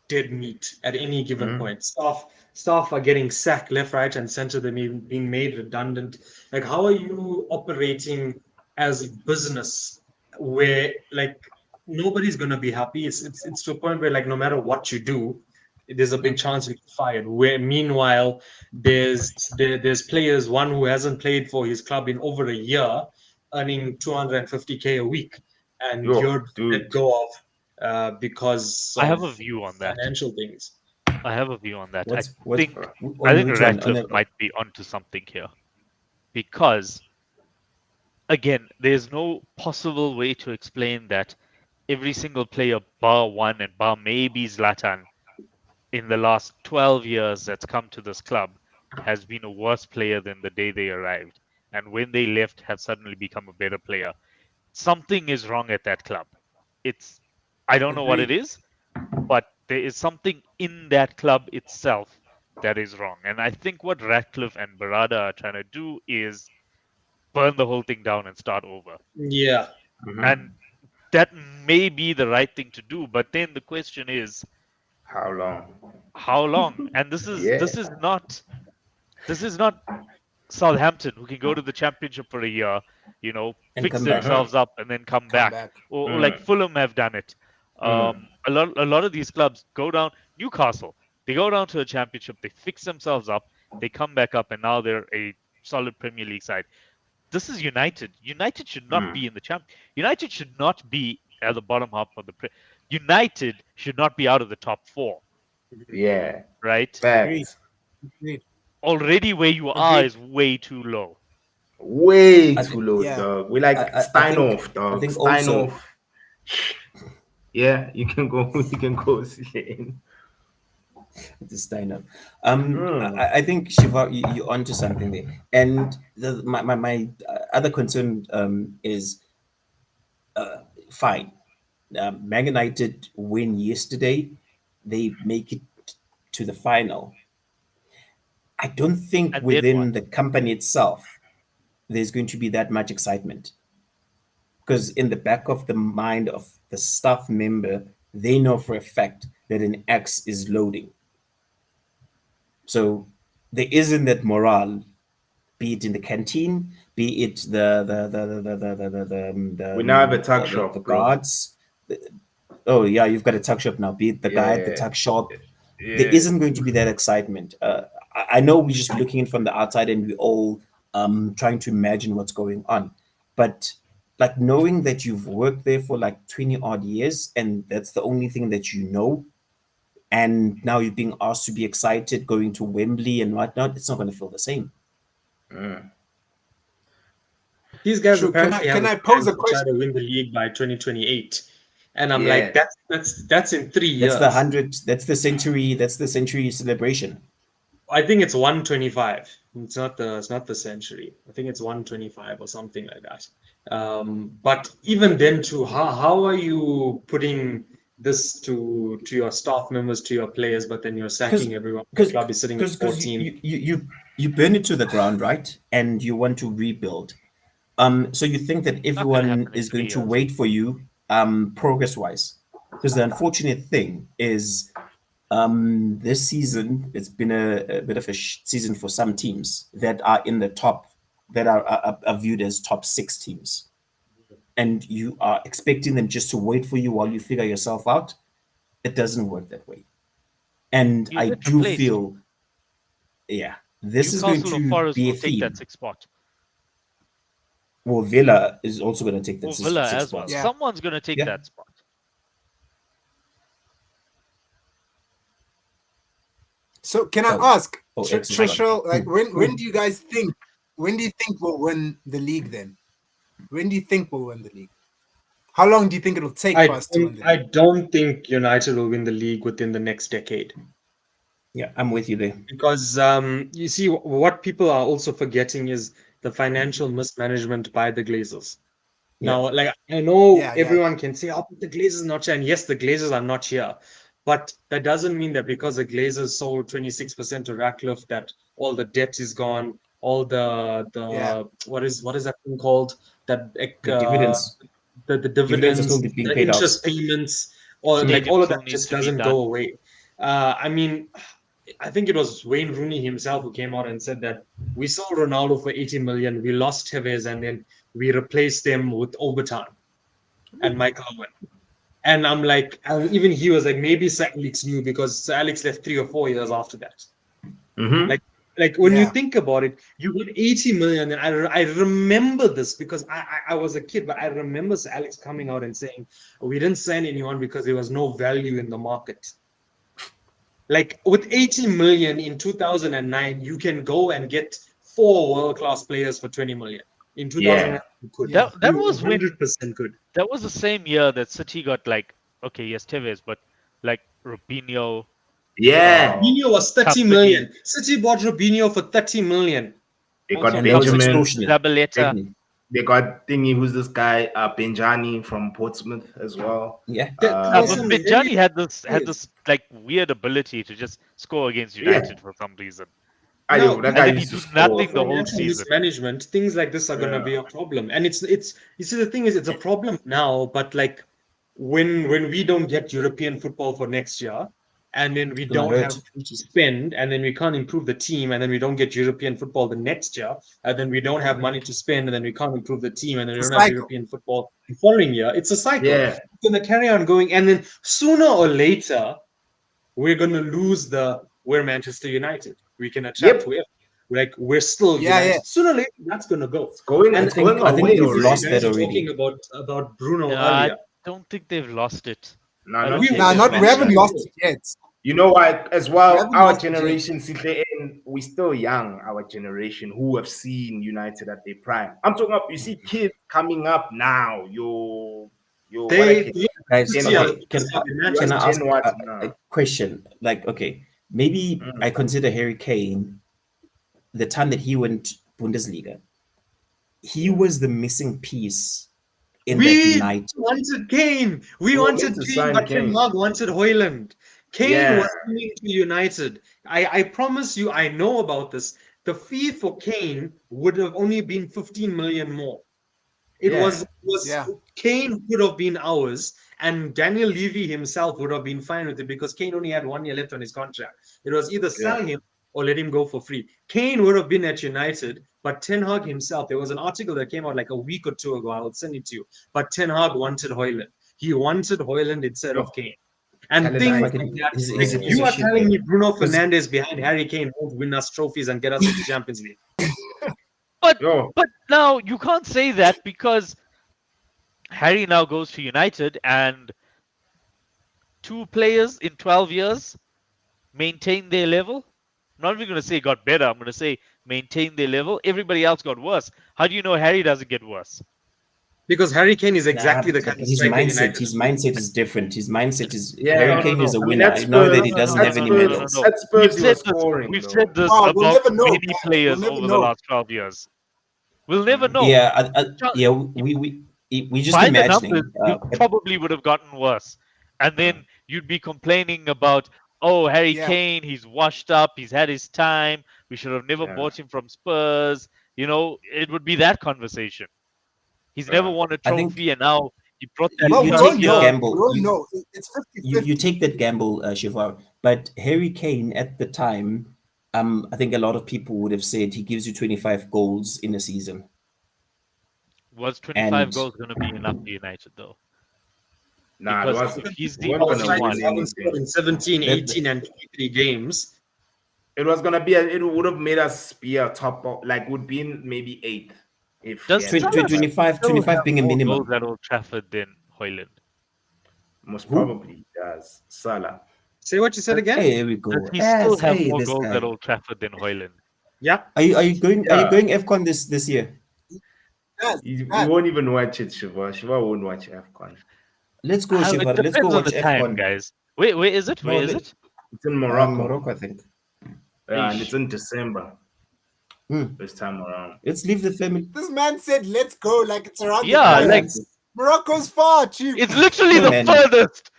D: dead meat at any given
A: mm.
D: point. Staff are getting sacked left, right, and center. They're being made redundant. Like, how are you operating as a business where like nobody's gonna be happy? It's to a point where like no matter what you do, there's a big chance you get fired. Where meanwhile there's players, one who hasn't played for his club in over a year, earning 250K a week, and
A: Yo,
D: you're let
A: dude.
D: go of because
C: I have
D: of
C: a view on that.
D: financial things.
C: I have a view on that.
B: What's what
C: think I
B: on
C: think
B: which one? On
C: Radcliffe
B: the
C: might be onto something here. because again, there's no possible way to explain that every single player, bar one and bar maybe Zlatan, in the last 12 years that's come to this club, has been a worse player than the day they arrived. And when they left, have suddenly become a better player. Something is wrong at that club. It's, I don't know what it
E: Agreed.
C: is, but there is something in that club itself that is wrong. And I think what Ratcliffe and Barada are trying to do is burn the whole thing down and start over.
D: Yeah.
C: And that may be the right thing to do, but then the question is
A: How long?
C: how long? And this is
A: Yeah.
C: this is not Southampton who can go to the championship for a year,
B: And
C: fix
B: come back.
C: themselves up and then come
E: Come
C: back.
E: back.
C: Or like Fulham have done it. A lot of these clubs go down. Newcastle, they go down to the championship, they fix themselves up, they come back up, and now they're a solid Premier League side. This is United. United should not be in the champ. United should not be at the bottom half of the. United should not be out of the top four,
A: Yeah.
C: right?
E: Agreed.
A: Facts.
E: Agreed.
C: Already where you are
E: Agreed.
C: is way too low.
A: Way
B: I
A: too
B: think
A: low,
E: Yeah.
A: dog. We like
B: I think
A: Steinhoff,
B: I
A: dog.
B: think also
A: Steinhoff. Yeah, you can go. You can go see.
B: the Steiner.
A: Mm.
B: I think Shiva, you're onto something there. And my other concern is fine. Man United win yesterday. They make it to the final. I don't think
C: And then
B: within
C: what?
B: the company itself there's going to be that much excitement because in the back of the mind of the staff member, they know for a fact that an X is loading. So there isn't that morale, be it in the canteen, be it
A: We now have a tuck
B: the
A: shop, bro.
B: guards. Oh yeah, you've got a tuck shop now. Be it the guy at the
A: Yeah.
B: tuck shop, there
A: Yeah.
B: isn't going to be that excitement. I know we're just looking in from the outside and we all trying to imagine what's going on, but like knowing that you've worked there for like 20 odd years and that's the only thing that you know, and now you're being asked to be excited going to Wembley and whatnot, it's not going to feel the same.
D: These guys
E: True. Can I
D: apparently have
E: can
D: a
E: I pose
D: plan
E: a
D: to try
E: question?
D: to win the league by 2028. And I'm like,
A: Yeah.
D: that's in 3 years.
B: That's the 100. That's the century. That's the century celebration.
D: I think it's 125. It's not the century. I think it's 125 or something like that. But even then, too, how are you putting this to your staff members, to your players, but then you're sacking everyone? The
B: Because
D: club is sitting at
B: because
D: 14.
B: you burn it to the ground, right? And you want to rebuild. So you think that
C: Not going to
B: everyone
C: happen in
B: is going
C: 3
B: to
C: years.
B: wait for you, progress wise. Because the unfortunate thing is, this season it's been a bit of a season for some teams that are in the top, that are viewed as top six teams, and you are expecting them just to wait for you while you figure yourself out. It doesn't work that way, and
C: You
B: I
C: get
B: do
C: replaced.
B: feel, yeah, this is going
C: Newcastle or
B: to
C: Forest
B: be a
C: will take that
B: theme.
C: sixth spot.
B: Well, Villa is also going to take that
C: Or Villa
B: six
C: as well.
B: spots.
E: Yeah.
C: Someone's going to take
B: Yeah.
C: that spot.
E: So can I
B: Oh,
E: ask,
B: X is
E: Trishul,
B: gone.
E: like when do you guys think? When do you think we'll win the league? Then, when do you think we'll win the league? How long do you think it'll take for us to win the
D: I
E: league?
D: don't think United will win the league within the next decade.
B: Yeah, I'm with you there.
D: Because you see, what people are also forgetting is the financial mismanagement by the Glazers.
B: Yeah.
D: Now, like I know
E: Yeah,
D: everyone can say, "Oh, but the Glazers are not here," and yes, the Glazers are not here, but that doesn't mean that because the Glazers sold 26% to Ratcliffe, that all the debt is gone, all the
E: yeah.
D: what is that thing called? That
B: The dividends.
D: the
B: Dividends are
D: dividends,
B: still being
D: the
B: paid out.
D: interest payments, or like
C: Stadium
D: all of
C: still
D: that
C: needs
D: just
C: to be
D: doesn't
C: done.
D: go away. I mean, I think it was Wayne Rooney himself who came out and said that we sold Ronaldo for 80 million, we lost Tevez, and then we replaced them with Obertan and Michael Owen. And I'm like, and even he was like, maybe Sir Alex knew because Sir Alex left 3 or 4 years after that. Like when you
E: Yeah.
D: think about it, you got 80 million. And I remember this because I was a kid, but I remember Sir Alex coming out and saying, we didn't sign anyone because there was no value in the market. Like with 80 million in 2009, you can go and get 4 world-class players for 20 million. In 2009,
A: Yeah.
D: you could.
E: Yeah.
C: That
D: You
C: was when
D: 100% could.
C: that was the same year that City got like, okay, yes, Tevez, but like Robinho,
A: Yeah.
D: Robinho was 30
C: company,
D: million. City bought Robinho for 30 million.
A: They
C: also
A: got
B: And that was
C: company,
A: Benjamin.
B: extortionate.
C: Zabaleta.
A: They got thingy. Who's this guy? Benjani from Portsmouth as well.
B: Yeah.
D: There
C: Yeah,
D: was
C: but
A: Um,
D: some very
C: Benjani had
D: players.
C: this like weird ability to just score against
A: yeah.
C: United for some reason,
A: That
D: Now,
C: and
A: guy
C: then he
A: used to
C: did
A: score.
C: nothing the
A: Bro.
C: whole
D: financial
C: season.
D: mismanagement, things like this are gonna
A: Yeah.
D: be a problem. And it's you see the thing is it's a problem now, but like when we don't get European football for next year, and then we
B: It's gonna
D: don't have
B: hurt.
D: money to spend, and then we can't improve the team, and then we don't get European football the next year, and then we don't have money to spend, and then we can't improve the team, and then we
E: It's
D: don't
E: a
D: have
E: cycle.
D: European football the following year. It's a cycle.
A: Yeah.
D: It's gonna carry on going, and then sooner or later we're gonna lose the we're Manchester United. We can attract
A: Yep.
D: whoever. Like we're still
E: Yeah, yeah.
D: United. Sooner or later, that's gonna go.
A: It's going.
D: And
A: It's going
B: I think
A: away
B: we've
D: you
B: lost
A: already.
B: that
D: guys were
B: already.
D: talking about Bruno
C: I
D: earlier.
C: don't think they've lost it.
A: No,
C: I
A: not
C: don't
D: We
C: think
A: yet.
E: Nah,
C: they've
D: were
E: not we
C: lost
E: haven't
C: it.
E: lost it yet.
A: You know what? As
E: We
A: well,
E: haven't
A: our
E: lost it yet.
A: generation, we still young. Our generation who have seen United at their prime. I'm talking about. You see, kids coming up now. What I
D: they
A: can
B: Guys,
D: this
A: Gen
D: year
A: what?
B: okay,
A: What's
B: can I ask
A: Gen what
B: a
A: now?
B: question? Like, okay, maybe
A: Mm.
B: I consider Harry Kane, the time that he went Bundesliga, he was the missing piece in that
D: we
B: United.
D: wanted Kane. We
A: We were meant
D: wanted
A: to
D: Kane,
A: sign
D: but Ten
A: Kane.
D: Hag wanted Hoyland. Kane
A: Yeah,
D: was coming to United. I promise you, I know about this. The fee for Kane would have only been 15 million more. It
A: yeah,
D: was
E: Yeah.
D: Kane could have been ours, and Daniel Levy himself would have been fine with it because Kane only had 1 year left on his contract. It was either
A: yeah.
D: sell him or let him go for free. Kane would have been at United, but Ten Hag himself, there was an article that came out like a week or two ago. I'll send it to you. But Ten Hag wanted Hoyland. He wanted Hoyland instead of
A: Yo,
D: Kane. And
B: He's
A: I
D: things like
B: fucking
D: that.
B: he's
D: Like
B: a piece
D: you
B: of
D: are
B: shit,
D: telling
B: man.
D: me Bruno
B: 'Cause
D: Fernandes behind Harry Kane won't win us trophies and get us into Champions League.
C: But
A: yo,
C: but now you can't say that because Harry now goes to United and two players in 12 years maintain their level. I'm not even going to say got better. I'm going to say maintain their level. Everybody else got worse. How do you know Harry doesn't get worse?
D: Because Harry Kane is
B: nah,
D: exactly the kind
B: but
D: of striker United
B: his
D: need.
B: mindset is different. His mindset is Harry
A: yeah.
C: No, no,
B: Kane is
C: no.
B: a
A: I mean,
B: winner.
A: at
B: I know that
A: Spurs,
B: he
C: No, no,
B: doesn't
C: no,
A: at
B: have
C: no,
B: any
C: no, no, no,
A: Spurs,
C: no.
B: medals.
A: at Spurs, he was scoring
C: We've
A: though.
C: said this
E: Wow, we'll
C: about
E: never know,
C: many
E: guys. We'll
C: players
E: never
C: over the
E: know.
C: last 12 years. We'll never know.
B: Yeah,
C: Ju-
B: yeah. We just
C: By the numbers,
B: imagining.
C: you probably would have gotten worse. And
A: Mm,
C: then you'd be complaining about, oh, Harry
E: Yeah.
C: Kane, he's washed up, he's had his time. We should have never
A: yeah,
C: bought him from Spurs. It would be that conversation. He's never
A: yeah.
C: won a
B: I think
C: trophy, and now he brought that
E: Well,
B: you
E: we
C: first
E: don't
B: take that
E: know.
C: year.
E: We
B: gamble.
E: don't know. It's 50
B: You
E: 50.
B: take that gamble, Shivar. But Harry Kane at the time, I think a lot of people would have said he gives you 25 goals in a season,
C: Was 25
B: and
C: goals going to be enough for United, though?
A: Nah, it
C: Because
A: was.
C: if he's
A: We
C: the
A: weren't
D: Our
A: gonna
C: only
A: win
D: strikers
C: one,
D: haven't scored
A: anything.
D: in 17,
B: that
D: 18, and 23 games.
A: It was gonna be. It would have made us be a top, like would be in maybe eighth if we
C: does
A: had
C: Salah
A: 25.
B: 25,
C: still
B: 25
C: have
B: being a
C: more goals
B: minimum.
C: at Old Trafford than Hoyland?
A: Most
B: Who?
A: probably does Salah.
D: Say what you said again.
B: Hey, here we
C: Does
B: go.
C: he still
B: As
C: have
B: hey,
C: more
B: this
C: goals at
B: guy.
C: Old Trafford than Hoyland?
D: Yeah.
B: Are you
A: Yeah,
B: going FCON this year?
E: Yes,
A: you
E: yes.
A: won't even watch it, Shiva. Shiva won't watch AFCON.
B: Let's go,
C: It
B: Shivar. Let's go
C: depends on
B: watch
C: the time,
B: FCON.
C: guys. Where is it? Where
B: No,
C: is it?
A: It's in Morocco,
B: Morocco, I think.
A: and it's
C: Aish.
A: in December
B: Hmm.
A: this time around.
B: Let's leave the family.
E: This man said, let's go, like it's around the
C: Yeah,
B: Yeah,
E: corner.
C: like
E: Morocco's far, chief.
C: it's literally
B: no,
C: the
B: man.
C: furthest.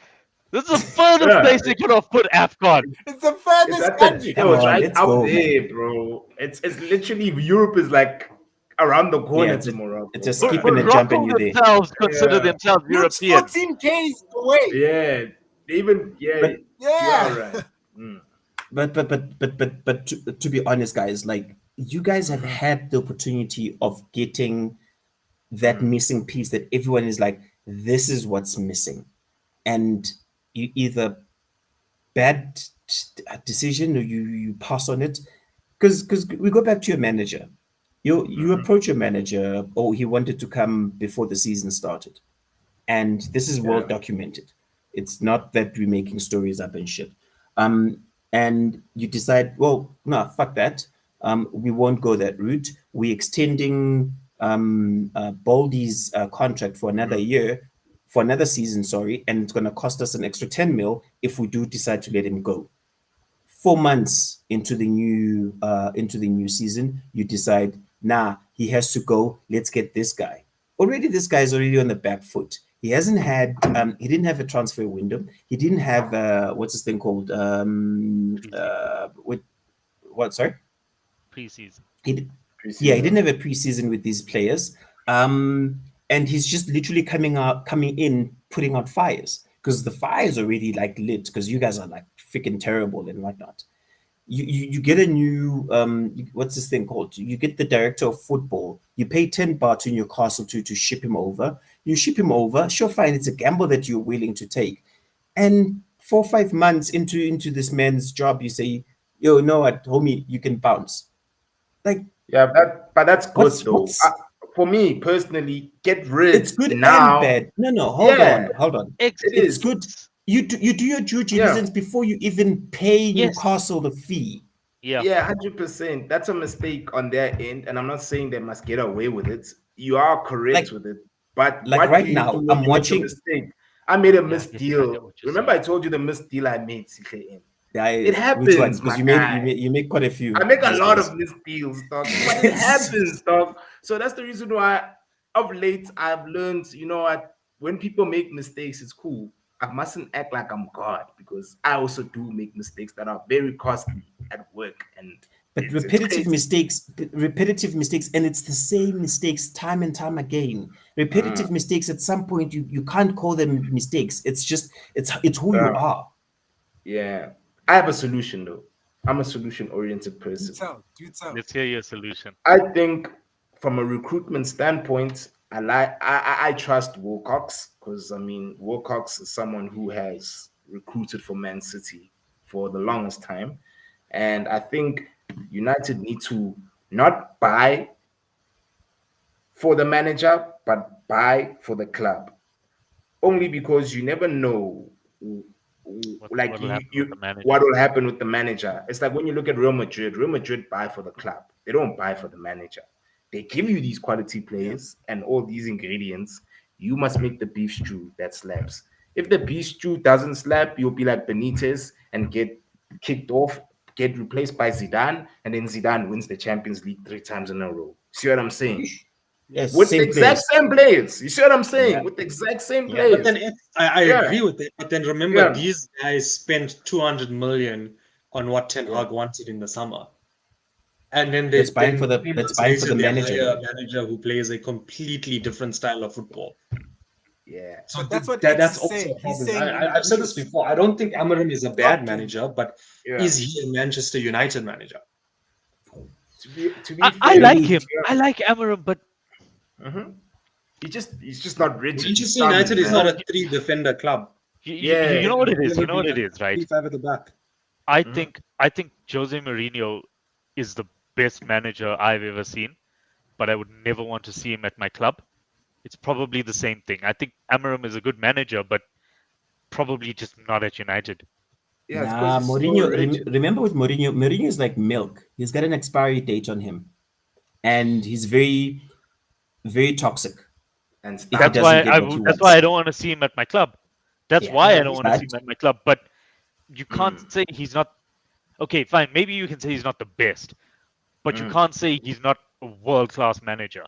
C: This is the furthest
A: Yeah,
C: place they could have put AFCON.
E: It's the
A: it's
E: furthest
A: at the.
E: country.
B: Come
A: It's
B: on,
A: right
B: let's
A: out
B: go, man.
A: there, bro. It's literally Europe is like around the
B: Yeah,
A: corner to
B: it's a
A: Morocco,
B: skip
A: bro.
B: and a jump,
C: Morocco
B: and you're there.
C: themselves consider
A: Yeah,
C: themselves
E: Looks
C: European.
E: 14 Ks away.
A: yeah. They even
B: But
A: you are
E: Yeah.
A: right. Mm.
B: but to be honest, guys, like you guys have
A: Mhm.
B: had the opportunity of getting that
A: Mm.
B: missing piece that everyone is like, this is what's missing, and you either bad decision or you pass on it, because we go back to your manager. You
A: Mhm.
B: approach your manager, oh, he wanted to come before the season started, and this is well
A: Yeah.
B: documented. It's not that we're making stories up and shit. And you decide, well, no, fuck that. We won't go that route. We're extending Baldy's contract for another year, for another season, sorry, and it's going to cost us an extra 10 mil if we do decide to let him go. 4 months into the new season, you decide, nah, he has to go. Let's get this guy. Already, this guy is already on the back foot. He hasn't had he didn't have a transfer window. He didn't have what's this thing called?
C: Preseason.
B: What? Sorry,
C: Preseason.
B: he did, yeah, he didn't
A: Preseason.
B: have a preseason with these players. And he's just literally coming in, putting out fires because the fire's already like lit because you guys are like freaking terrible and whatnot. You get a new what's this thing called? You get the director of football. You pay 10 baht to Newcastle to ship him over. You ship him over. Sure, fine. It's a gamble that you're willing to take. And 4 or 5 months into this man's job, you say, "Yo, know what, homie, you can bounce." Like,
A: Yeah, but that's good though.
B: what's
A: For me personally, get
B: it's
A: rid
B: good and
A: now.
B: bad. No, no,
A: Yeah,
B: hold on.
A: it
B: It's
A: is.
B: good. You do your due
A: Yeah,
B: diligence before you even pay
C: Yes.
B: Newcastle the fee.
C: Yeah.
A: yeah, 100%. That's a mistake on their end, and I'm not saying they must get away with it. You are correct
B: Like
A: with it, but
B: like
A: what do
B: right
A: you do
B: now,
A: when
B: I'm
A: you make a
B: watching.
A: mistake? I made a
C: Yeah. I get
A: misdeal.
C: what you're
A: Remember,
C: saying.
A: I told you the misdeal I made, CKM. It
B: Which one?
A: happens,
B: Because
A: my
B: you
A: guy.
B: make quite a few
A: I make a
B: these
A: lot of
B: days.
A: misdeals, dog. But it happens, dog. So that's the reason why of late I've learned, you know what, when people make mistakes, it's cool. I mustn't act like I'm God because I also do make mistakes that are very costly at work. And
B: But
A: it's crazy.
B: repetitive mistakes, and it's the same mistakes time and time again.
A: Mm,
B: Repetitive mistakes. At some point, you can't call them mistakes. It's just it's who you
A: yeah.
B: are.
A: Yeah. I have a solution though. I'm a solution oriented
E: Do
A: person.
E: tell, do tell.
C: Let's hear your solution.
A: I think from a recruitment standpoint, I trust Wilcox because I mean Wilcox is someone who has recruited for Man City for the longest time, and I think United need to not buy for the manager but buy for the club only because you never know like
C: What'll happen
A: you
C: with the manager?
A: what will happen with the manager. It's like when you look at Real Madrid buy for the club. They don't buy for the manager. They give you these quality
E: Yeah.
A: players and all these ingredients. You must make the beef stew that slaps. If the beef stew doesn't slap, you'll be like Benitez and get kicked off, get replaced by Zidane, and then Zidane wins the Champions League 3 times in a row. See what I'm saying?
E: Yeah.
B: Yes,
A: With the
B: same
A: exact
B: players.
A: same players. You see what I'm saying?
B: Yeah,
A: With the exact same
B: yeah.
D: But
A: players.
D: then I
A: Yeah,
D: agree with it. But then remember,
A: yeah,
D: these guys spent 200 million on what Ten
A: yeah.
D: Hag wanted in the summer. And then
B: That's
D: they
B: buying for
D: then
B: the
D: 3 months later they
B: manager
D: hire a
B: though.
D: manager who plays a completely different style of football.
A: Yeah.
D: So
E: But that's what X
D: that's
E: is
D: also a
E: saying. He's
D: problem.
E: saying
D: I've said this
E: relinquish.
D: before. I don't think Amarim is a bad
E: Not doing.
D: manager, but
A: Yeah.
D: is he a Manchester United manager?
A: To be
C: I
A: fair,
C: like
B: Maybe
C: him.
A: yeah.
C: I like Amarim, but
A: He's just not rigid. He's
D: Manchester United
A: stubborn,
D: is
A: man.
D: not
C: no,
D: a three defender club.
C: you
A: Yeah.
C: know
D: They're
C: what it is. You
D: gonna
C: know
D: be
C: what it
D: like
C: is, right?
D: 3-5 at the back.
A: Mhm.
C: I think Jose Mourinho is the best manager I've ever seen, but I would never want to see him at my club. It's probably the same thing. I think Amarim is a good manager, but probably just not at United.
A: Yeah, it's because
B: nah.
A: he's so
B: Mourinho.
A: rigid.
B: Remember with Mourinho, Mourinho is like milk. He's got an expiry date on him, and he's very toxic
A: And
B: if he
C: That's
B: doesn't
C: why
A: stubborn.
B: get what he
C: that's why I
B: wants.
C: don't want to see him at my club. That's
B: Yeah,
C: why
D: Yeah,
C: I don't
D: he's
C: want to see
B: but
C: him at my club. But you can't
A: Mm.
C: say he's not okay, fine. Maybe you can say he's not the best, but you
A: Mm.
C: can't say he's not a world class manager.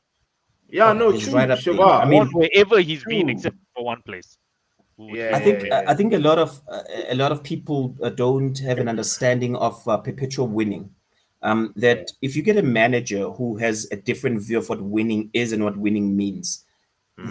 A: Yeah,
B: oh,
A: no,
B: he's right
A: true,
B: up there.
C: He's
B: I
A: Shiva.
C: won
B: mean,
C: wherever he's been,
A: True.
C: except for one place, which
A: Yeah,
C: was
A: yeah,
C: Norway.
B: I
A: yeah.
B: think a lot of people don't have an understanding of perpetual winning.
A: Yeah.
B: That if you get a manager who has a different view of what winning is and what winning means,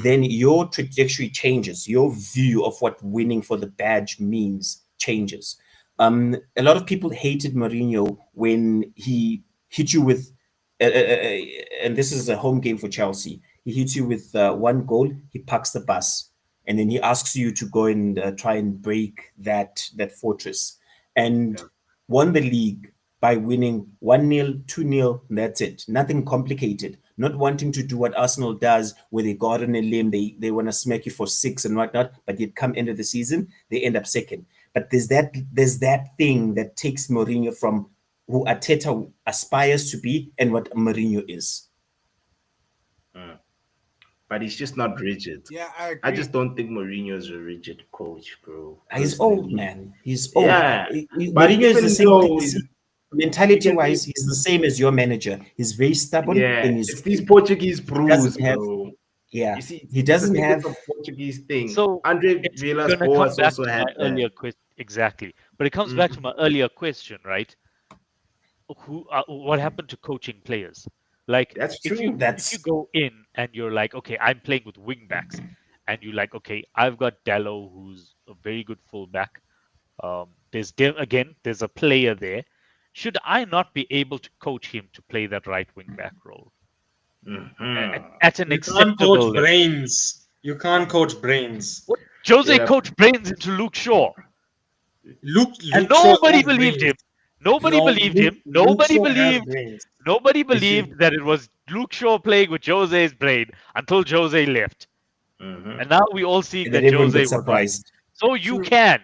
B: then
A: Mm.
B: your trajectory changes. Your view of what winning for the badge means changes. A lot of people hated Mourinho when he hit you with, and this is a home game for Chelsea. He hits you with one goal. He parks the bus, and then he asks you to go and try and break that fortress, and
A: Yeah.
B: won the league by winning 1-0, 2-0. That's it. Nothing complicated. Not wanting to do what Arsenal does, where they got on a limb, they want to smack you for six and whatnot, but yet come end of the season, they end up second. But there's that thing that takes Mourinho from who Arteta aspires to be and what Mourinho is.
A: But he's just not rigid.
E: Yeah, I agree.
A: I just don't think Mourinho's a rigid coach, bro.
B: He's old,
A: personally.
B: man. He's old.
A: Yeah, but
B: Mourinho is the
A: even
B: same.
A: though
B: Mentality-wise, he's the same as your manager. He's very stubborn,
A: yeah,
B: and he's
A: it's these Portuguese brews,
B: doesn't have.
A: bro.
B: Yeah,
A: You see,
B: he
A: I
B: doesn't
A: think
B: have.
A: it's a Portuguese thing.
C: So
A: Andre
C: it's
A: Villas
C: gonna come
A: Boas
C: back
A: also
C: to
A: had
C: my
A: that.
C: earlier question. Exactly, but it comes back to my earlier question, right? What happened to coaching players? Like
A: That's
C: if
A: true.
C: you
B: That's
C: go in and you're like, okay, I'm playing with wing backs, and you're like, okay, I've got Dallo, who's a very good fullback. There's a player there. Should I not be able to coach him to play that right wing back role at an
D: You can't coach
C: acceptable level?
D: brains. You can't coach brains.
C: What Jose
A: Yeah.
C: coached brains into Luke Shaw, and
D: Luke Shaw
C: nobody
D: has
C: believed
D: brains.
C: him. Nobody
D: No,
C: believed him.
D: Luke Shaw has brains.
C: Nobody
D: You see,
C: believed that it was Luke Shaw playing with Jose's brain until Jose left.
A: Mhm.
C: And now we all see
B: and
C: that
B: then everyone
C: Jose
B: gets
C: was on.
B: surprised.
C: So
A: You
C: you
A: can.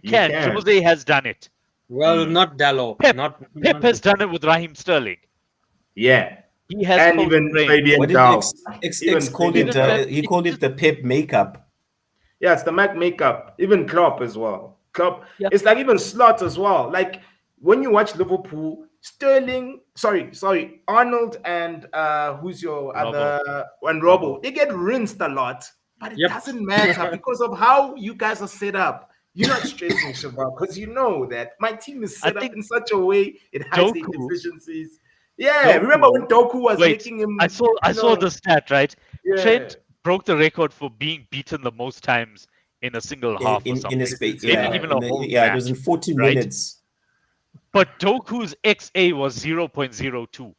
C: can. Jose has done it.
D: well, not Dallo.
C: Pep,
D: Not
C: Pep has done it with Raheem Sterling.
A: Yeah,
C: He has
A: and
C: coached
A: even
C: brain.
A: Fabian
B: What did
A: Dow.
B: X called it?
C: Even Pep,
B: He
C: it's
B: called it
C: just
B: the Pep makeup.
A: Yeah, it's the Mac makeup. Even Klopp as well. Klopp.
C: yeah.
A: It's like even Slot as well. Like when you watch Liverpool, Sterling, sorry, Arnold and who's your
C: Robbo.
A: other one,
C: Robbo.
A: Robo. They get rinsed a lot, but it
D: Yep.
A: doesn't matter because of how you guys are set up. You're not stressing Shabab because you know that my team is
C: I
A: set up
C: think
A: in such a way it hides the
C: Doku,
A: deficiencies. Yeah, remember when Doku was
C: wait,
A: making him,
C: I saw the stat, right?
A: yeah,
C: Trent broke the record for being beaten the most times in a single half or
B: In a
C: something.
B: space,
C: Maybe
B: yeah,
C: even a whole
B: it was
C: match,
B: in 40
C: right?
B: minutes.
C: But Doku's XA was 0.02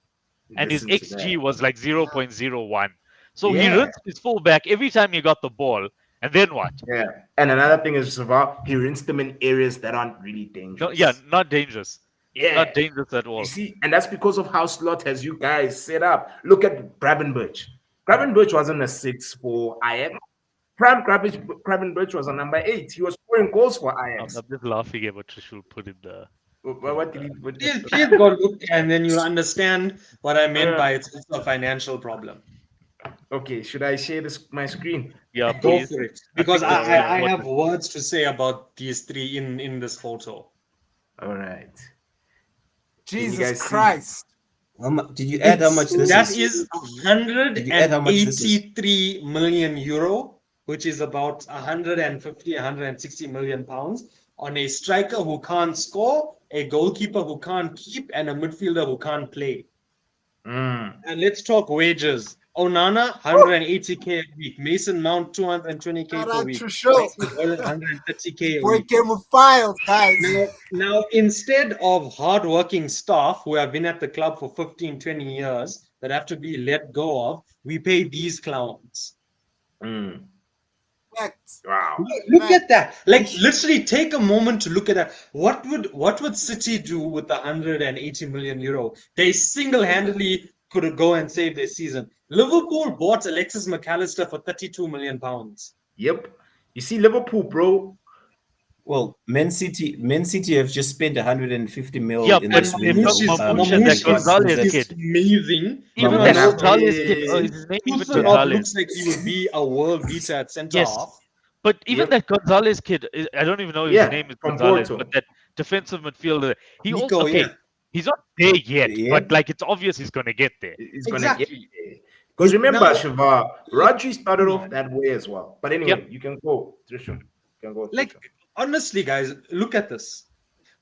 C: and his
A: listen to
C: XG
A: that.
C: was like 0.01. So he
A: Yeah.
C: rinsed his fullback every time he got the ball. And then what?
A: Yeah. And another thing is Saval, he rinsed them in areas that aren't really dangerous.
C: No, yeah, not dangerous.
A: Yeah.
C: Not dangerous at
A: You
C: all.
A: see, and that's because of how Slot has you guys set up. Look at Gravenberch. Gravenberch wasn't a 6 for Ajax. Prime Gravenberch was a number 8. He was scoring goals for
C: I'm
A: Ajax.
C: just laughing at what Trishul put in the.
A: What did he put?
D: Please go look, and then you'll understand what I meant by it's also a financial problem.
A: Okay, should I share my screen?
C: Yeah,
D: Go
C: please.
D: for it,
C: I
D: because
C: think that's very
D: I have
C: important.
D: words to say about these three in this photo.
A: All right.
E: Jesus
A: guys see?
E: Christ.
B: Did you add how much this
D: That
B: is?
D: is
B: Did you add how much this is?
D: 183 million euro, which is about 150, 160 million pounds, on a striker who can't score, a goalkeeper who can't keep, and a midfielder who can't play. And let's talk wages. Onana, 180k a week. Mason Mount, 220k
E: Shout
D: per
E: out
D: week.
E: to show.
D: 130k a
E: Boy
D: week.
E: came with files, guys.
D: Now, instead of hardworking staff who have been at the club for 15, 20 years that have to be let go of, we pay these clowns.
E: Facts.
A: Wow.
D: Look at that. Like, literally take a moment to look at that. What would City do with the 180 million euro? They single-handedly could go and save their season. Liverpool bought Alexis McAllister for 32 million pounds.
A: Yep. You see, Liverpool, bro.
B: Well, Man City have just spent 150 mil
C: Yeah,
B: in
C: but
B: this
C: they've
B: window.
C: got Mamouche and that
D: Mamouche
C: Gonzalez
D: is
C: kid.
D: amazing.
C: Even
B: Mamouche.
C: that
A: Mamouche.
C: Gonzalez kid. Is his name even
D: Kusanov
C: Gonzalez?
D: looks like he would be a world beater at centre
C: Yes.
D: half.
C: But even
A: Yep.
C: that Gonzalez kid, I don't even know if
A: Yeah,
C: his name is
A: from
C: Gonzalez,
A: Porto.
C: but that defensive midfielder, he
D: Nico,
C: also okay.
D: yeah.
C: He's not there yet,
B: Yeah.
C: but like it's obvious he's gonna get there.
A: He's
D: Exactly.
A: gonna get because remember,
D: Now-
A: Shiva, Rodri started off that way as well. But anyway, you can go, Trisha. You can go.
D: Like,
A: Trisha.
D: honestly, guys, look at this.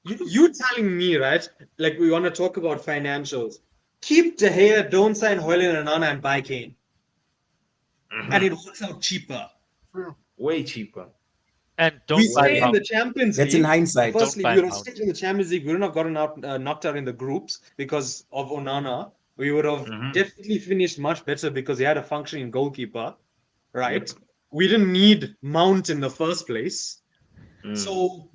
D: You telling me, right? Like, we want to talk about financials. Keep De Gea, don't sign Hoyland and Onana, and buy Kane. And it works out cheaper.
A: Way cheaper.
C: And don't
D: We
C: buy
D: stay in
C: Mount.
D: the Champions
B: That's
D: League.
B: in hindsight.
D: Firstly,
C: Don't
D: we
C: buy
D: would have
C: Mount.
D: stayed in the Champions League. We wouldn't have gotten knocked out in the groups because of Onana. We would have definitely finished much better because he had a functioning goalkeeper, right? We didn't need Mount in the first place. So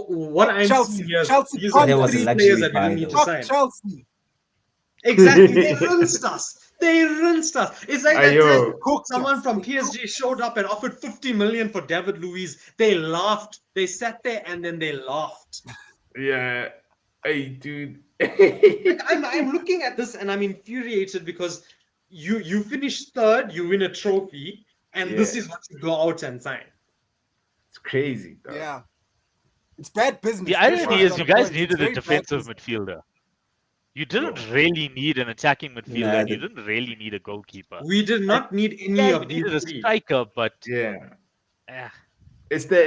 D: what I'm seeing here is these are
B: That was a
D: three
B: luxury
D: players that we
B: buy,
D: didn't need to
B: though.
D: sign.
E: Chelsea.
D: Exactly, they rinsed us. They rinsed us. It's like that
A: Ayo.
D: time someone from PSG showed up and offered 50 million for David Luiz. They laughed. They sat there and then they laughed.
A: Yeah. Hey, dude.
D: Like, I'm looking at this and I'm infuriated because you finish third, you win a trophy, and this
A: Yeah.
D: is what you go out and sign.
A: It's crazy, dog.
E: Yeah, it's bad
C: The
E: business.
C: irony
E: Trishul's
C: is,
E: got
C: you
E: a
C: guys
E: point. It's
C: needed a
E: very bad
C: defensive
E: business.
C: midfielder. You
A: Bro.
C: didn't really need an attacking midfielder,
B: Nah,
C: and you didn't really need a goalkeeper.
D: We did
C: And
D: not need any
C: yeah, you
D: of these
C: needed a
D: three.
C: striker, but
A: Yeah.
C: eh,
A: It's
D: You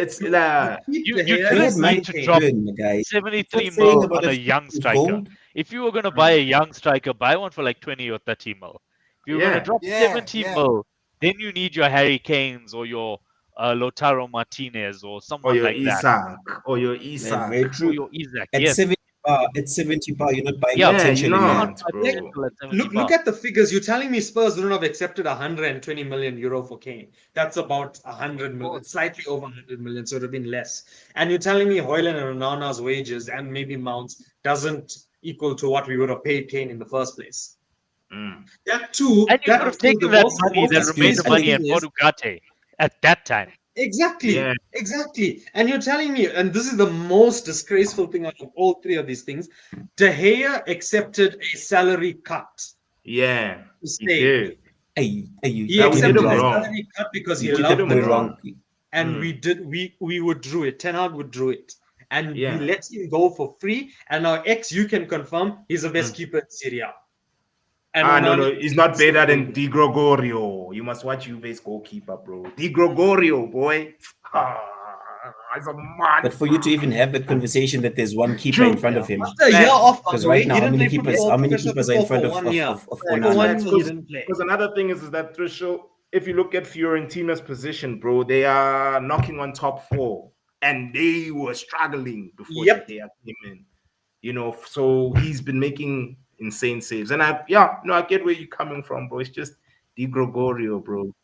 D: keep
C: you
D: De
C: you
D: Gea,
B: they
D: you
B: had
C: didn't
B: money
C: need
D: sign
C: to
B: to
D: Kane.
C: drop
B: burn, guys.
C: 73
B: Stop saying
C: mil
B: about
C: on a
B: a
C: young
B: is
C: striker.
B: gold.
C: If you were gonna buy a young striker, buy one for like 20 or 30 mil. If you were gonna
A: yeah.
C: drop
E: Yeah,
C: 70
E: yeah.
C: mil, then you need your Harry Kanes or your Lautaro Martinez or
A: Or
C: someone
A: your
C: like that,
A: Isak. Or your
B: Yeah,
A: Isak.
B: very
C: or
B: true.
C: your Isaac.
B: At
C: Yes,
B: 70 bar, you're not buying
C: yeah,
A: Yeah, you're
B: potential
C: you
B: anymore.
C: can't
A: not,
C: buy
D: Like,
A: bro.
C: potential at 70
D: look
C: bar.
D: at the figures. You're telling me Spurs wouldn't have accepted 120 million euro for Kane. That's about 100 million, slightly over 100 million, so it would have been less. And you're telling me Hoyland and Onana's wages and maybe Mount's doesn't equal to what we would have paid Kane in the first place.
A: Mm.
D: That too,
C: And you could
D: that
C: have
D: too,
C: taken that
D: the
C: money,
D: most
C: that
B: Dude,
C: remainder
B: I
D: disgraceful
C: money,
B: think
C: and
D: thing
C: bought
D: is
C: Ugarte at that time.
A: Yeah.
D: exactly. And you're telling me, and this is the most disgraceful thing out of all three of these things, De Gea accepted a salary cut
A: Yeah.
D: to
A: He
D: stay.
A: did.
D: He
A: We did
D: accepted
A: him
D: a
B: guys,
A: wrong.
D: salary cut because
B: you
D: he
A: We
B: did
A: did
B: the
D: loved
A: him
D: the
B: boy
D: club,
B: wrong.
A: wrong.
D: and
A: Mm.
D: we withdrew it. Ten Hag withdrew it, and we
A: Yeah.
D: let him go for free. And now X, you can confirm he's the best
A: Mm.
D: keeper in Syria. And
A: No,
D: Onana
A: no, he's not
D: is
A: better than
D: still
A: Di Gregorio. You must watch Juve's goalkeeper, bro. Di Gregorio, boy. Ah, he's a
B: But
A: monster.
B: for you to even have that conversation that there's one keeper in
A: True.
B: front
D: yeah.
B: of him,
D: After a year
A: Facts.
D: off, by
B: because
D: the way,
B: right
D: he
B: now,
D: didn't play
B: how
D: football,
B: many
D: professional
B: keepers are in
D: football
B: front
D: for 1 year.
B: of
A: Facts,
D: For
B: Onana?
D: 1
A: facts.
D: year, he didn't play.
A: Because another thing is that Trishul, if you look at Fiorentina's position, bro, they are knocking on top four, and they were struggling before De
D: Yep.
A: Gea came in. So he's been making insane saves, and I get where you're coming from, bro. It's just Di Gregorio, bro.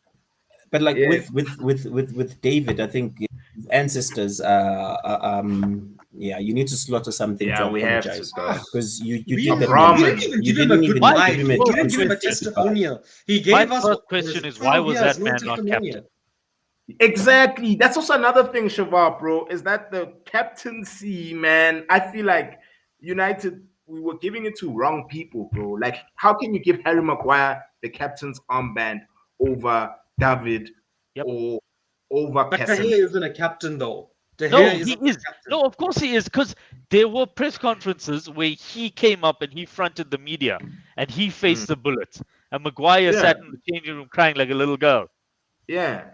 B: But like
A: Yeah,
B: with David, I think his ancestors, yeah, you need to slaughter something to
A: yeah, we have to,
B: apologize
A: dog.
B: because you
D: We
B: did
A: A
B: that,
D: didn't,
B: man.
D: we didn't
A: Brahman.
D: even
B: You
D: give him a
B: didn't
D: good
B: even
C: My
B: give him a
D: We
C: first
D: didn't
B: chance
D: give him
B: to
D: a
C: question,
B: justify.
D: testimonial. He
C: my
D: gave us
C: first
D: what
C: question
D: was
C: is, why
D: 12
C: was
D: years,
C: that
D: no
C: man not
D: testimonial.
C: captain?
A: Exactly. That's also another thing, Shavar, bro, is that the captaincy, man. I feel like United, we were giving it to wrong people, bro. Like, how can you give Harry Maguire the captain's armband over David
C: Yep.
A: or over
D: But De
A: Casemiro?
D: Gea isn't a captain, though. De
C: No,
D: Gea
C: he
D: isn't a
C: is.
D: captain.
C: No, of course he is, because there were press conferences where he came up and he fronted the media and he
A: Mm.
C: faced the bullets. And Maguire
A: Yeah,
C: sat in the changing room crying like a little girl.
A: yeah.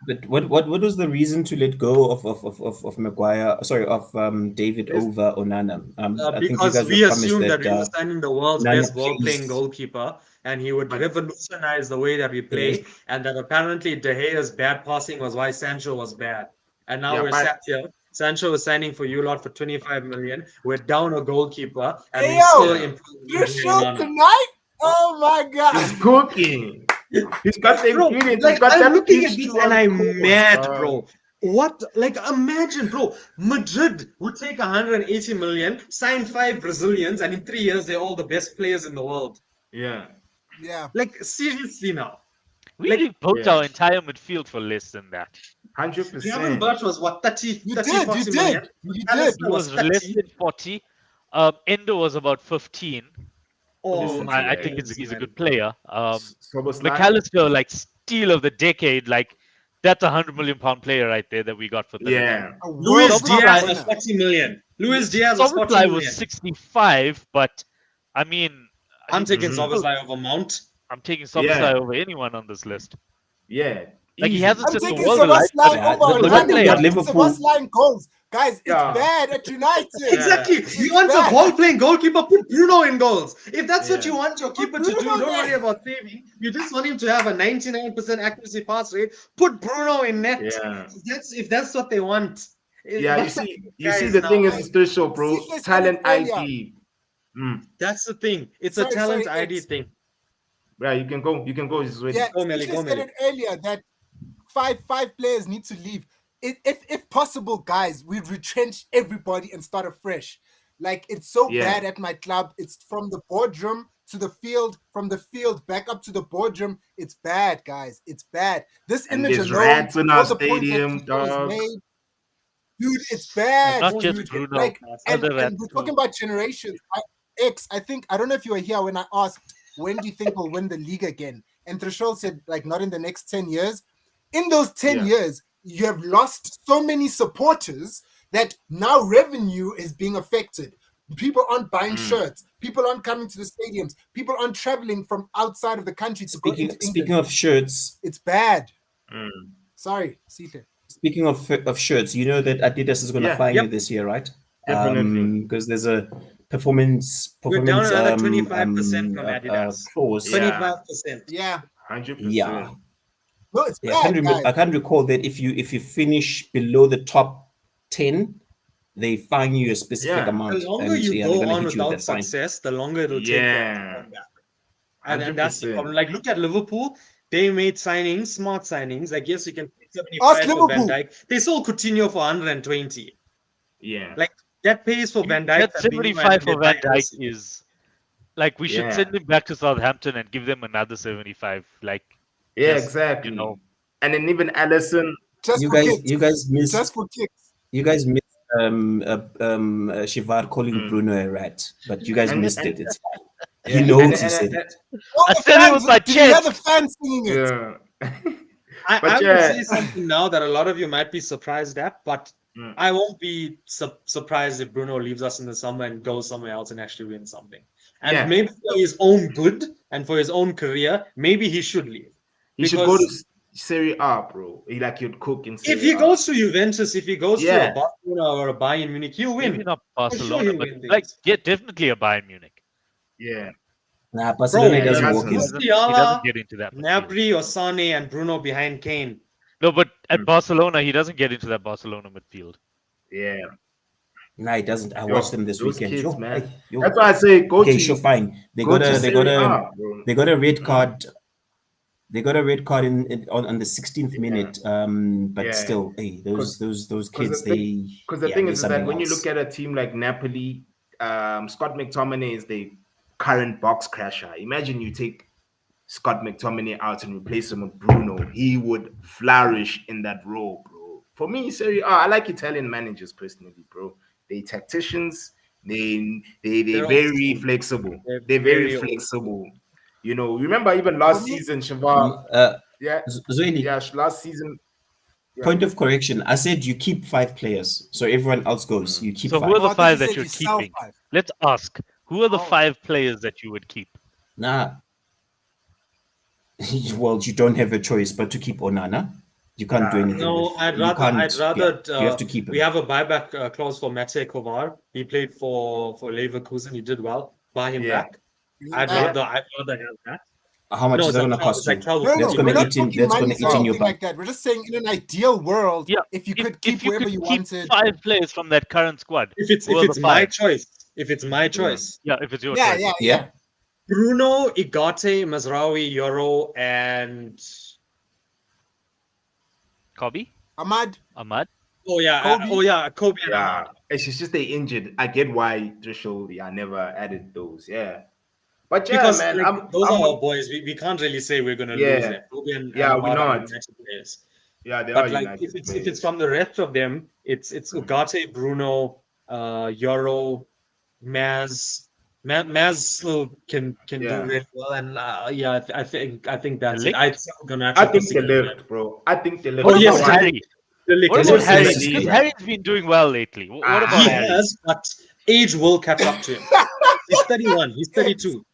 B: But what was the reason to let go of Maguire? Sorry, of David
A: It's,
B: over Onana. I think you
D: Because
B: guys were
D: we
B: promised
D: assumed that
B: that
D: we were signing the world's
B: Onana
D: best ball-playing
B: changed.
D: goalkeeper, and he would
A: but
D: revolutionize the way that we
B: Yes,
D: play, and that apparently De Gea's bad passing was why Sancho was bad. And now
A: yeah,
D: we're
A: but
D: sat here. Sancho is signing for you lot for 25 million. We're down a goalkeeper, and
E: Hey
D: we still
E: yo,
A: yeah,
D: improve
E: Trishul
D: Onana.
E: tonight. Oh my
A: he's
E: god.
A: cooking. He's got the
D: Bro,
A: ingredients. He's
D: like
A: got
D: I'm
A: that
D: looking
A: peach
D: at this
A: too
D: and
A: on the
D: I'm
A: course,
D: mad,
A: dog.
D: bro. What? Like, imagine, bro. Madrid would take 180 million, sign 5 Brazilians, and in 3 years they're all the best players in the world.
A: Yeah,
E: Yeah.
D: Like, seriously now.
C: We
D: Like,
C: rebuilt
A: yeah,
C: our entire midfield for less than that.
D: 11
A: 100%.
D: Birch was what, 30,
E: You
D: 30,
E: did, you
D: 40 million?
E: did, you did.
C: He
D: Alistair was
C: was less
D: 30.
C: than 40. Endo was about 15,
D: Oh
C: who
A: Listen to
D: my
C: I
A: that.
C: think
D: days,
C: he's a
D: man.
C: good player.
A: Soboslai?
C: McAllister, like steal of the decade, like that's £100 million player right there that we got for 30.
A: Yeah.
E: A World
D: Luis
E: Cup
C: Soboslai,
D: Diaz was
E: winner.
D: 40 million. Luis
A: Yes.
D: Diaz was 40
C: Soboslai was
D: million.
C: 65, but I mean,
D: I'm taking
C: he's
A: Mhm.
C: still,
D: Szoboszlai over Mount.
C: I'm taking
A: Yeah.
C: Soboslai over anyone on this list.
A: Yeah.
C: Like he
A: Easy.
C: hasn't
E: I'm
C: set the
E: taking
C: world alight, but
E: Sabasline
B: Yeah,
E: over
C: he's a
B: the
C: good
B: one thing
E: Onana.
C: player.
B: with
E: I'm taking
B: Liverpool,
E: Sabasline goals. Guys, it's
A: Yeah.
E: bad at United.
A: Yeah.
D: Exactly.
E: It's
D: You want a
E: bad.
D: ball-playing goalkeeper? Put Bruno in goals. If that's what
A: Yeah.
D: you want your
E: Put
D: keeper to do,
E: Bruno
D: don't worry
E: there.
D: about saving. You just want him to have a 99% accuracy pass rate. Put Bruno in net.
A: Yeah.
D: If that's what they want.
A: Yeah. You
D: But
A: see,
D: guys,
A: the
D: now,
A: thing is
D: man,
A: still show, bro.
E: CJ said it
A: Talent
E: earlier.
A: ID. Mm.
D: that's the thing. It's a
E: Sorry,
D: talent
E: sorry,
D: ID
E: X.
D: thing.
A: Yeah, you can go. You can go. He's
E: Yeah,
A: ready.
D: Go, Melly.
E: CJ
D: Go,
E: said
D: Melly.
E: it earlier that five players need to leave. If possible, guys, we retrench everybody and start afresh. Like it's so
A: Yeah.
E: bad at my club. It's from the boardroom to the field, from the field back up to the boardroom. It's bad, guys. It's bad. This
A: And
E: image
A: there's
E: alone,
A: rats in
E: all
A: our
E: the points that
A: stadium,
E: Tito has
A: dog.
E: made. Dude, it's
C: And
E: bad,
C: not just
E: dude.
C: Bruno,
E: Like, and
C: other rats
E: we're
C: too.
E: talking about generations. I think I don't know if you were here when I asked when do you think we'll win the league again, and Threshold said like not in the next 10 years. In those 10
A: Yeah.
E: years, you have lost so many supporters that now revenue is being affected. People aren't buying shirts. People aren't coming to the stadiums. People aren't traveling from outside of the country to go into
B: Speaking
E: England.
B: of shirts,
E: It's bad.
A: Mm.
E: Sorry, Sita.
B: speaking of shirts, you know that Adidas is going to
A: Yeah.
B: fine
D: Yep.
B: you this year, right?
A: Definitely.
B: Because there's a performance
D: We're down another 25% from Adidas.
B: clause.
A: Yeah.
D: 25%.
E: Yeah.
A: 100%.
B: Yeah.
E: No, it's
B: Yeah,
E: bad, guys.
B: I can't recall that if you finish below the top 10, they fine you a specific
A: Yeah.
B: amount.
D: The longer
B: and
D: you
B: yeah,
D: go
B: they're gonna
D: on
B: hit you with
D: without
B: that fine.
D: success, the longer it'll take for them to
A: Yeah.
D: come back. And that's the
A: 100%.
D: problem. Like, look at Liverpool. They made signings, smart signings. I guess you can pay
E: Ask
D: 75 for Van
E: Liverpool.
D: Dijk. They sold Coutinho for 120.
A: Yeah.
D: Like, that pays for Van Dijk.
C: That
D: Fabinho, and
C: 75
D: then they
C: for Van
D: buy
C: Dijk
D: Alisson.
C: is like we should
A: Yeah.
C: send him back to Southampton and give them another 75. Like,
A: Yeah,
C: just,
A: exactly.
C: you know,
A: And then even Allison.
E: Just
B: You
E: for
B: guys,
E: kicks.
B: you guys miss,
E: Just for kicks.
B: you guys miss Shivar calling Bruno a rat, but you guys
A: And-
B: missed
A: and-
B: it. It's fine.
A: Yeah,
B: He knows
A: and-
B: he
A: and-
B: said
A: and-
B: it.
E: Oh,
C: I
E: the
C: said it
E: fans,
C: with my
E: did you hear
C: chest.
E: the fans singing it?
A: Yeah.
D: I
A: But
D: will
A: yeah.
D: say something now that a lot of you might be surprised at, but
A: Mm.
D: I won't be surprised if Bruno leaves us in the summer and goes somewhere else and actually wins something. And
A: Yeah.
D: maybe for his own good and for his own career, maybe he should leave.
A: He should go to
D: Because
A: Serie A, bro. He like you'd cook in Serie
D: if he
A: A.
D: goes to Juventus, if he goes to
A: Yeah.
D: a Barcelona or a Bayern Munich, he'll win.
C: maybe not
D: sure
C: Barcelona,
D: he'll
C: but
D: win
C: like,
D: things.
C: yeah, definitely a Bayern Munich.
A: Yeah.
B: Nah, Barcelona
A: yeah,
B: doesn't
A: he
B: walk in.
A: doesn't.
C: He doesn't
D: Musiala,
C: get into that midfield.
D: Gnabry, Osane, and Bruno behind Kane.
C: No, but at
A: Mm.
C: Barcelona, he doesn't get into that Barcelona midfield.
A: Yeah.
B: Nah, he doesn't. I
A: Yo,
B: watched them this
A: those
B: weekend.
A: kids,
B: Yo,
A: man.
B: hey, yo.
A: That's why I say go
B: Okay,
A: to
B: sure, fine. They
A: go
B: got
A: to
B: a they
A: Serie
B: got
A: A,
B: a
A: bro.
B: they got a red card. They got a red card on the 16th
A: Yeah.
B: minute. But
A: Yeah.
B: still, hey, those
A: Because
B: kids,
A: the Because the
B: yeah,
A: thing
B: they're
A: is that
B: something
A: when you
B: else.
A: look at a team like Napoli, Scott McTominay is the current box crasher. Imagine you take Scott McTominay out and replace him with Bruno. He would flourish in that role, bro. For me, Serie A, I like Italian managers personally, bro. They tacticians. They're
D: They're
A: very
D: old school.
A: flexible.
D: They're
A: They're very
D: very old
A: flexible. You know, remember even last
E: me-
A: season, Shavar. Yeah,
B: Zoili,
A: yeah, last season. Yeah.
B: point of correction. I said you keep 5 players, so everyone else goes. You keep
C: So
B: 5.
C: who are
E: Oh, I
C: the
E: thought
C: five
E: you
C: that
E: said
C: you're
E: you sell
C: keeping?
E: 5.
C: Let's ask. Who are the
E: Oh.
C: 5 players that you would keep?
B: Nah. Well, you don't have a choice but to keep Onana. You can't do
A: Nah.
B: anything.
D: No,
B: with,
D: I'd
B: you
D: rather,
B: can't,
D: yeah,
B: you have to keep him.
D: we have a buyback clause for Mate Kovar. He played for Leverkusen. He did well. Buy him
A: Yeah.
D: back. I'd
E: Yeah.
D: rather have that.
B: How much
D: No,
B: is that
D: it's
B: going to
D: like
B: cost
D: it's like
B: you?
D: 12
E: No,
D: or
E: no,
B: That's
D: 14
E: we're
B: gonna
E: not
B: eat in-
E: talking
B: that's gonna
E: money
B: eat
E: or
B: in your
E: anything
B: bank.
E: like that. We're just saying in an ideal world,
C: Yeah,
E: if you could
C: if
E: keep
C: you
E: whoever
C: could
E: you
C: keep
E: wanted.
C: 5 players from that current squad,
D: If it's
C: who are the
D: my
C: 5?
D: choice, if it's my choice,
C: Yeah, if it's your
E: Yeah,
C: choice.
E: yeah,
B: Yeah.
D: Bruno, Igate, Mazraoui, Yoro, and
C: Kobe,
E: Ahmad,
C: Ahmad.
E: Kobe.
D: Kobe and
A: Yeah,
D: Ahmad.
A: it's just they injured. I get why threshold. Yeah, I never added those. Yeah, but yeah,
D: Because
A: man,
D: like, those are our boys. We can't really say we're gonna lose
A: Yeah.
D: them. Kobe and
A: Yeah, we're
D: Ahmad are
A: not.
D: United players.
A: Yeah, they are
D: But like
A: United
D: if it's
A: players.
D: from the rest of them, it's Ugarte, Bruno, Yoro, Maz. Maz still can
A: Yeah.
D: do really well, and yeah, I think that's it.
C: Ligt?
D: I'm gonna
A: I
D: actually
A: think they left, bro. I think they left.
C: What
D: Oh,
A: You know
D: yes,
C: about
A: why?
C: Harry?
D: The
C: What
D: Ligt.
C: about
B: Yes,
C: Harry?
B: yes,
C: Because
B: yes.
C: Harry's been doing well lately. What
A: Ah,
C: about
D: He
C: Harry?
D: has, but age will catch up to him. He's 31. He's 32.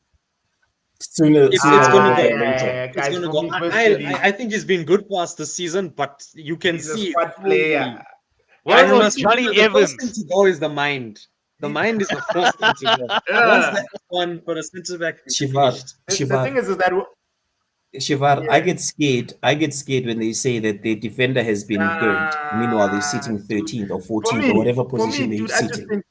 B: Sooner
D: It's
B: rather
D: gonna go.
B: than later.
A: yeah,
D: It's
A: guys,
D: gonna
A: for
D: go.
A: me personally,
D: I think he's been good for us this season, but you can
A: he's a
D: see
A: squad
D: slowly.
A: player.
C: What
D: I
C: about
D: must-
C: Johnny
D: the first thing
C: Evans?
D: to go is the mind. The mind is the first thing to go. Once
A: Yeah.
D: that's one for the centre back, it's
B: Shivar,
D: finished.
A: The thing is that
B: Shivar,
A: Yeah.
B: I get scared when they say that the defender has been good. Meanwhile, they're sitting 13th or 14th or whatever position they're
A: dude, I just
B: sitting.
A: think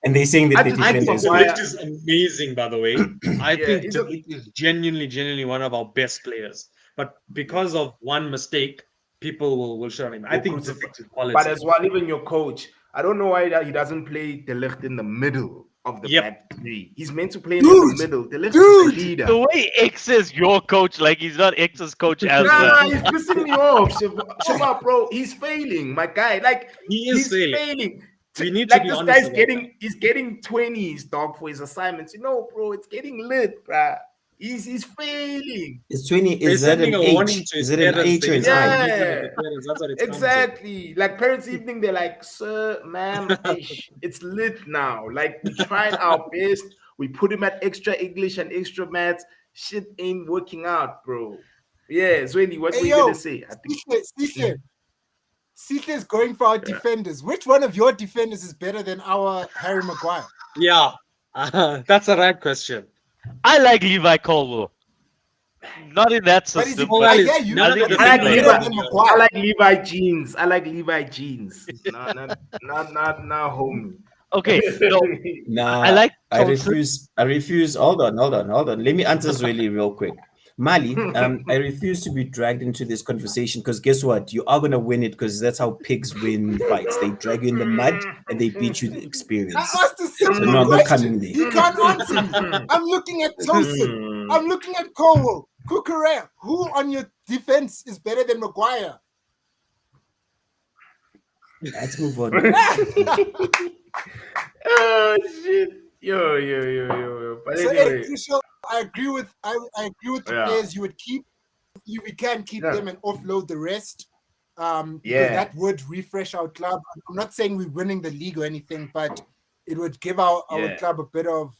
B: And they're saying that
A: I
B: the
A: just-
D: I
B: defender
D: think
B: is
D: De
A: Maguire-
B: good.
D: Ligt is amazing, by the way. I
A: Yeah,
D: think
A: he's
D: De
A: a-
D: Ligt is genuinely one of our best players. But because of one mistake, people will shut him. I
A: Will
D: think
A: crucify-
D: De Ligt is quality.
A: but as well, even your coach, I don't know why that he doesn't play De Ligt in the middle. of the
D: Yep.
A: back three. He's meant to play in the middle. The left is
E: Dude!
A: the leader.
C: The way X is your coach, like he's not X's coach as
A: Nah,
C: well.
A: he's pissing me off, Shaba, bro. He's failing, my guy. Like
D: He is
A: he's
D: failing.
A: failing.
D: We need to
A: Like
D: be
A: this
D: honest
A: guy's
D: about
A: he's getting 20s, dog, for his assignments. Bro, it's getting lit, bruh. He's failing.
B: It's 20.
D: They're
B: Is that
D: sending
B: an
D: a warning
B: H?
D: to
B: Is
D: his
B: it an
D: parents.
B: H or
D: They
B: an
D: need to
B: I?
D: be meeting with the
A: Yeah,
D: parents. That's what it comes to.
A: exactly. Like parents' evening, they're like, sir, ma'am, ish, it's lit now. Like we tried our best. We put him at extra English and extra maths. Shit ain't working out, bro. Yeah, Zweli, what
E: Hey,
A: were you
E: yo,
A: gonna say? I think
E: Sitle's going for our defenders. Which one of your defenders is better than our Harry Maguire?
D: Yeah, that's a right question.
C: I like Levi Colwell. Not in that
E: But is
C: system,
E: he,
D: Well,
E: I
C: but
D: it's
E: hear you.
D: none
C: I
D: of
C: think
D: the
C: he's
A: I
C: a
A: like
E: He's
C: player.
E: better
A: Levi.
E: than
A: I
E: Maguire.
A: like Levi jeans. I like Levi jeans. No, not homie.
C: Okay, no, I
B: Nah,
C: like
B: I
C: Thompson.
B: refuse. I refuse. Hold on. Let me answer Zweli real quick. Mali, I refuse to be dragged into this conversation because guess what? You are gonna win it because that's how pigs win fights. They drag you in the mud and they beat you the
E: I
B: experience.
E: asked a
B: So
E: simple
B: no, I'm not
E: question.
B: coming there.
E: He can't answer me. I'm looking at Thompson. I'm looking at Colwell. Kukurea. Who on your defense is better than Maguire?
B: Let's move on.
A: Oh shit. Yo. But
E: So
A: anyway,
E: Crucial, I agree with the
A: Yeah.
E: players you would keep. We can keep
A: Yeah.
E: them and offload the rest. Because
A: Yeah.
E: that would refresh our club. I'm not saying we're winning the league or anything, but it would give our
A: Yeah.
E: club a bit of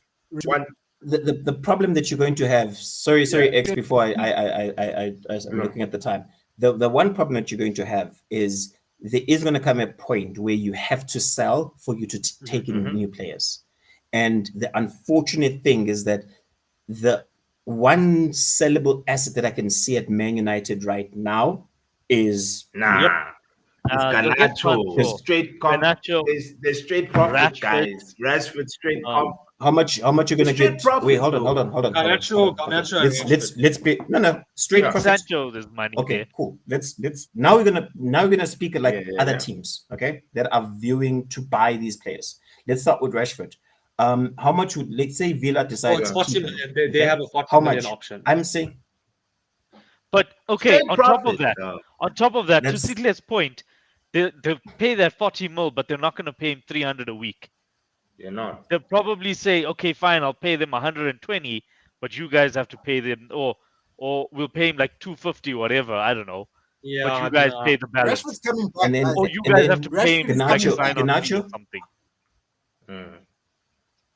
A: one
B: The problem that you're going to have. Sorry, X. Before I'm looking at the time. The one problem that you're going to have is there is going to come a point where you have to sell for you to take in new players, and the unfortunate thing is that the one sellable asset that I can see at Man United right now is
A: nah.
C: Yep.
A: It's
C: They'll get
A: Garnacho.
C: Sancho.
A: Straight
C: Garnacho,
A: There's straight profit,
C: Rashford.
A: guys. Rashford straight
C: Um,
B: how much you're gonna
A: Straight
B: get.
A: profit,
B: Wait, hold
A: though.
B: on.
D: Garnacho and
B: Let's be straight
A: Yeah.
B: profit.
C: Sancho, there's money
B: Okay,
C: there.
B: cool. Let's now we're gonna speak like
A: Yeah,
B: other
A: yeah.
B: teams, okay, that are viewing to buy these players. Let's start with Rashford. How much would, let's say, Villa decide
D: it's
B: to
D: 40
B: keep him?
D: million. They
B: Okay?
D: have a 40
B: How
D: million
B: much?
D: option.
B: I'm saying
C: But okay,
A: Straight
C: on top
A: profit,
C: of that,
A: dog.
C: to
B: That's-
C: Sidle's point, they'll pay that 40 mil, but they're not going to pay him 300 a week.
A: You're not.
C: They'll probably say, okay, fine, I'll pay them 120, but you guys have to pay them, or we'll pay him like 250, whatever. I don't know.
D: Yeah,
C: But you guys pay the balance.
E: Rashford's coming back.
B: And then-
E: guys.
C: Or you
B: and
C: guys
B: then
C: have to pay him
E: Rashford is
C: like a
E: coming
C: sign-on
E: back.
C: fee or
B: Garnacho?
C: something.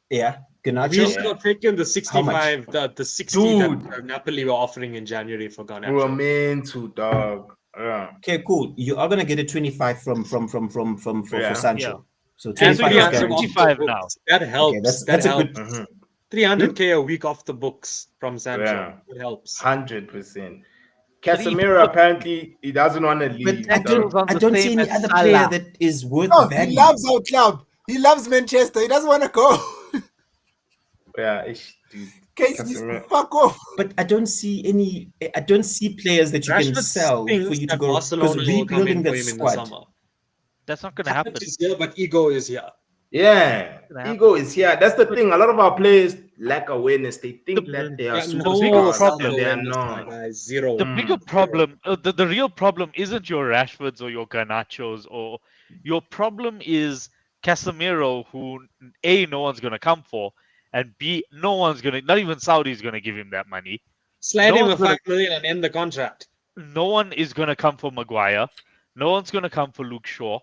B: yeah,
D: we
B: Garnacho.
D: should have taken the 65, the 60
A: Dude.
D: that Napoli were offering in January for
A: We're
D: Garnacho.
A: meant to, dog. Yeah.
B: Okay, cool. You are gonna get a 25 from for
A: Yeah.
B: Sancho.
C: Yeah.
B: So
D: And
B: 25 is
C: 300
D: 300 off
B: guaranteed.
D: the
C: 25
D: books.
C: now.
D: That helps.
B: that's
D: that
B: a good-
D: helps.
A: Mhm.
D: 300k a week off the books from Sancho.
A: Yeah.
D: It helps.
A: 100%. Casemiro apparently he doesn't want to leave.
B: But I
C: Sancho's on
B: I
C: the
B: don't
C: same
B: see any
C: as
B: other
C: Salah.
B: player that is worth
E: No,
B: value.
E: he loves our club. He loves Manchester. He doesn't want to go.
A: Yeah, dude.
E: Case needs to
A: Casemiro.
E: fuck off.
B: But I don't see players that you can
D: Rashford
B: sell for
D: thinks
B: you to
D: that
B: go, because
D: Barcelona will come
B: rebuilding
D: in for
B: that
D: him in the
B: squad.
D: summer.
C: That's not going to happen.
D: Talent is here, but ego is here.
A: Yeah,
C: Gonna happen.
A: ego is here. That's the thing. A lot of our players lack awareness. They think that they are
D: Yeah, no
A: superstars
C: problem.
A: and they are
D: self-awareness, my
A: not.
D: guys. Zero.
C: The bigger problem, the real problem isn't your Rashfords or your Garnachos, or your problem is Casemiro, who A, no one's going to come for, and B, no one's going to, not even Saudi's going to give him that money.
D: Slide
C: No
D: him a
C: one's gonna-
D: 5 million and end the contract.
C: No one is going to come for Maguire. No one's going to come for Luke Shaw.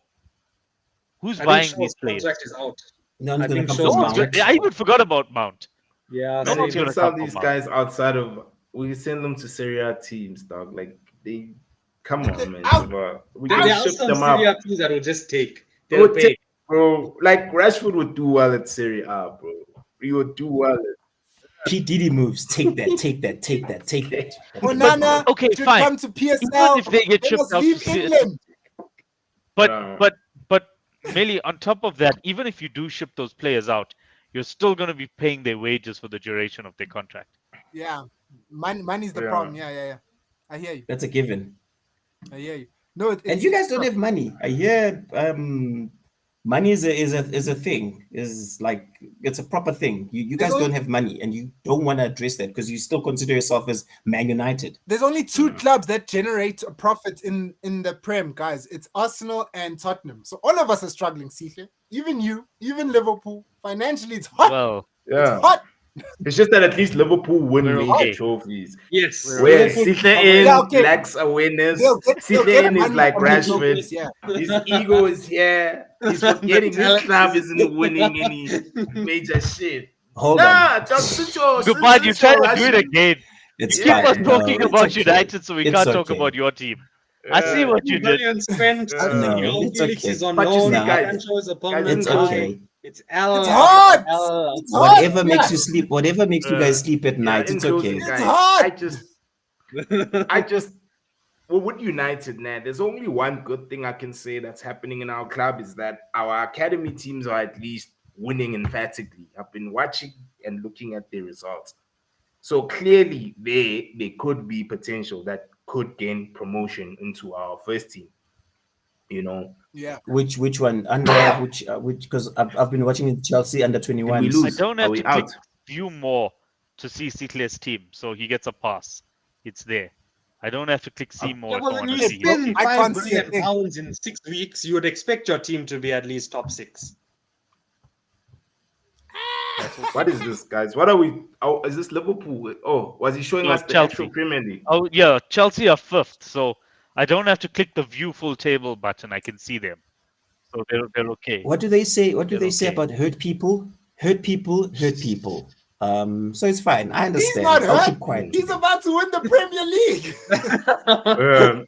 C: Who's
D: I
C: buying
D: think
C: these
D: Shaw's
C: players?
D: contract is out.
B: No one's
D: I
B: going to
D: think
B: come
D: Shaw's
B: from
C: No one's
B: Mount.
C: gonna, I even forgot about Mount.
D: Yeah,
C: No
A: And
C: one's
A: we can
C: gonna
A: sell
C: come
A: these
C: from
A: guys outside of. We send them to Serie A teams, dog. Like they, come on, man.
E: Out.
A: Bro. We
D: there
A: can
D: are
A: ship
D: some
A: them up.
D: Serie A teams that will just take.
A: They
D: They'll
A: would
D: pay.
A: take, bro. Like Rashford would do well at Serie A, bro. He would do well.
B: P Diddy moves. Take that.
E: Onana
C: Okay,
E: should
C: fine.
E: come to PSL.
C: Even if they get
E: They
C: shipped
E: must
C: out
E: leave
C: to see-
E: England.
C: But Millie, on top of that, even if you do ship those players out, you're still going to be paying their wages for the duration of their contract.
E: Yeah, money's the
A: Yeah.
E: problem. Yeah. I hear you.
B: That's a given.
E: I hear you. No,
B: And you guys don't have money. I hear money is a thing. Is like it's a proper thing. You
E: There's
B: guys don't
E: only
B: have money, and you don't want to address that because you still consider yourself as Man United.
E: there's only two clubs that generate a profit in the Prem, guys. It's Arsenal and Tottenham. So all of us are struggling, Sihle. Even you, even Liverpool. Financially, it's hot.
C: Well,
E: It's
A: Yeah.
E: hot.
A: It's just that at least Liverpool win
C: We're
A: major
C: okay.
A: trophies.
D: Yes.
A: Where
C: okay.
D: Liverpool
A: Sitlein
E: Yeah, okay.
A: lacks awareness.
E: They'll get
A: Sitlein is
E: money
A: like
E: from the
A: Rashford.
E: trophies, yeah.
A: His ego is here. He's
D: The
A: forgetting his
D: talent
A: club
D: is-
A: isn't winning any major shit.
B: Hold on,
A: Nah, just sit your
C: Goodbye, you try to do it
A: Rashford.
C: again.
B: it's
C: You keep
A: Yeah.
C: us
B: fine.
C: talking
B: No, it's
C: about
B: okay.
C: United, so we
B: It's
C: can't talk
B: okay.
C: about your team. I see
A: Yeah.
C: what you
D: 2
C: did.
D: billion spent.
B: No,
D: Joao
B: it's
D: Felix
B: okay.
D: is on
A: But you
D: loan.
A: see, guys,
D: Sancho is a
A: guys,
D: permanent
B: It's
D: buy.
B: okay.
D: It's Al.
E: It's hot.
D: Al.
E: It's hot.
B: Whatever makes you sleep, whatever makes you guys sleep at
A: yeah,
B: night,
A: in
B: it's
A: closing,
B: okay.
E: It's
A: guys,
E: hot.
A: I just, well, with United, man, there's only one good thing I can say that's happening in our club is that our academy teams are at least winning emphatically. I've been watching and looking at the results. So clearly, they could be potential that could gain promotion into our first team. You know,
E: Yeah.
B: Which one under which? Because I've been watching Chelsea under
A: did we
B: 21s.
C: I
A: lose?
C: don't
A: Are
C: have
A: we
C: to click
A: out?
C: view more to see Sitle's team, so he gets a pass. It's there. I don't have to click see
D: Yeah,
C: more if
D: well,
C: I
D: when
C: want
D: you
C: to see his
D: spend
C: team.
E: I
D: five
E: can't see a
D: billion
E: thing.
D: pounds in 6 weeks, you would expect your team to be at least top six.
C: That's okay.
A: What is this, guys? What are we? Oh, is this Liverpool? Oh, was he showing
C: No,
A: us the actual
C: Chelsea.
A: Premier League?
C: Oh yeah, Chelsea are fifth, so I don't have to click the view full table button. I can see them, so they're okay.
B: What do they say? What do
C: They're
B: they say
C: okay.
B: about hurt people? Hurt people, hurt people. So it's fine. I
E: He's not
B: understand. I'll
E: hurt.
B: keep quiet
E: He's
B: today.
E: about to win the Premier League.
A: Um,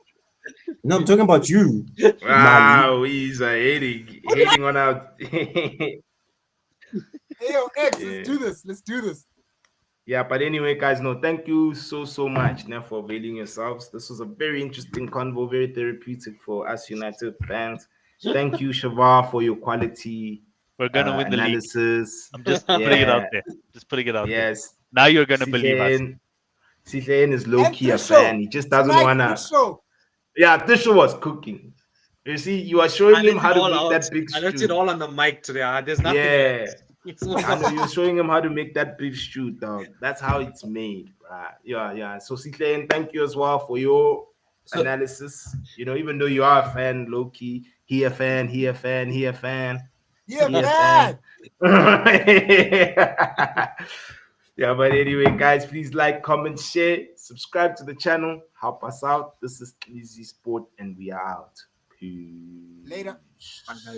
B: No, I'm talking about you, Mali.
A: he's hating on our.
E: Hey, yo, X,
A: Yeah.
E: let's do this. Let's do this.
A: Yeah, but anyway, guys, no, thank you so much now for availing yourselves. This was a very interesting convo, very therapeutic for us United fans. Thank you, Shavar, for your quality
C: We're gonna win the league.
A: analysis.
C: I'm just putting it out
A: Yeah,
C: there. Just putting it out there.
A: yes.
C: Now you're gonna believe us.
A: Citlain is low
E: And
A: key a
E: this show.
A: fan. He just doesn't
E: Tonight,
A: wanna.
E: this show.
A: Yeah, this show was cooking. You see, you are showing
D: I
A: him
D: let
A: how
D: it
A: to
D: all
A: make
D: out.
A: that big
D: I left
A: stew.
D: it all on the mic today. There's nothing.
A: Yeah.
D: else. It's
A: I know you're showing him how to make that beef stew, dog. That's how it's made, right? Yeah. So, Citlain, thank you as well for your analysis. You know, even though you are a fan, low key, he a fan, he a fan, he a fan,
E: Yeah,
A: he a
E: man.
A: fan. Yeah, but anyway, guys, please like, comment, share, subscribe to the channel, help us out. This is Easy Sport, and we are out. Peace.
E: Later.
D: Bye, guys.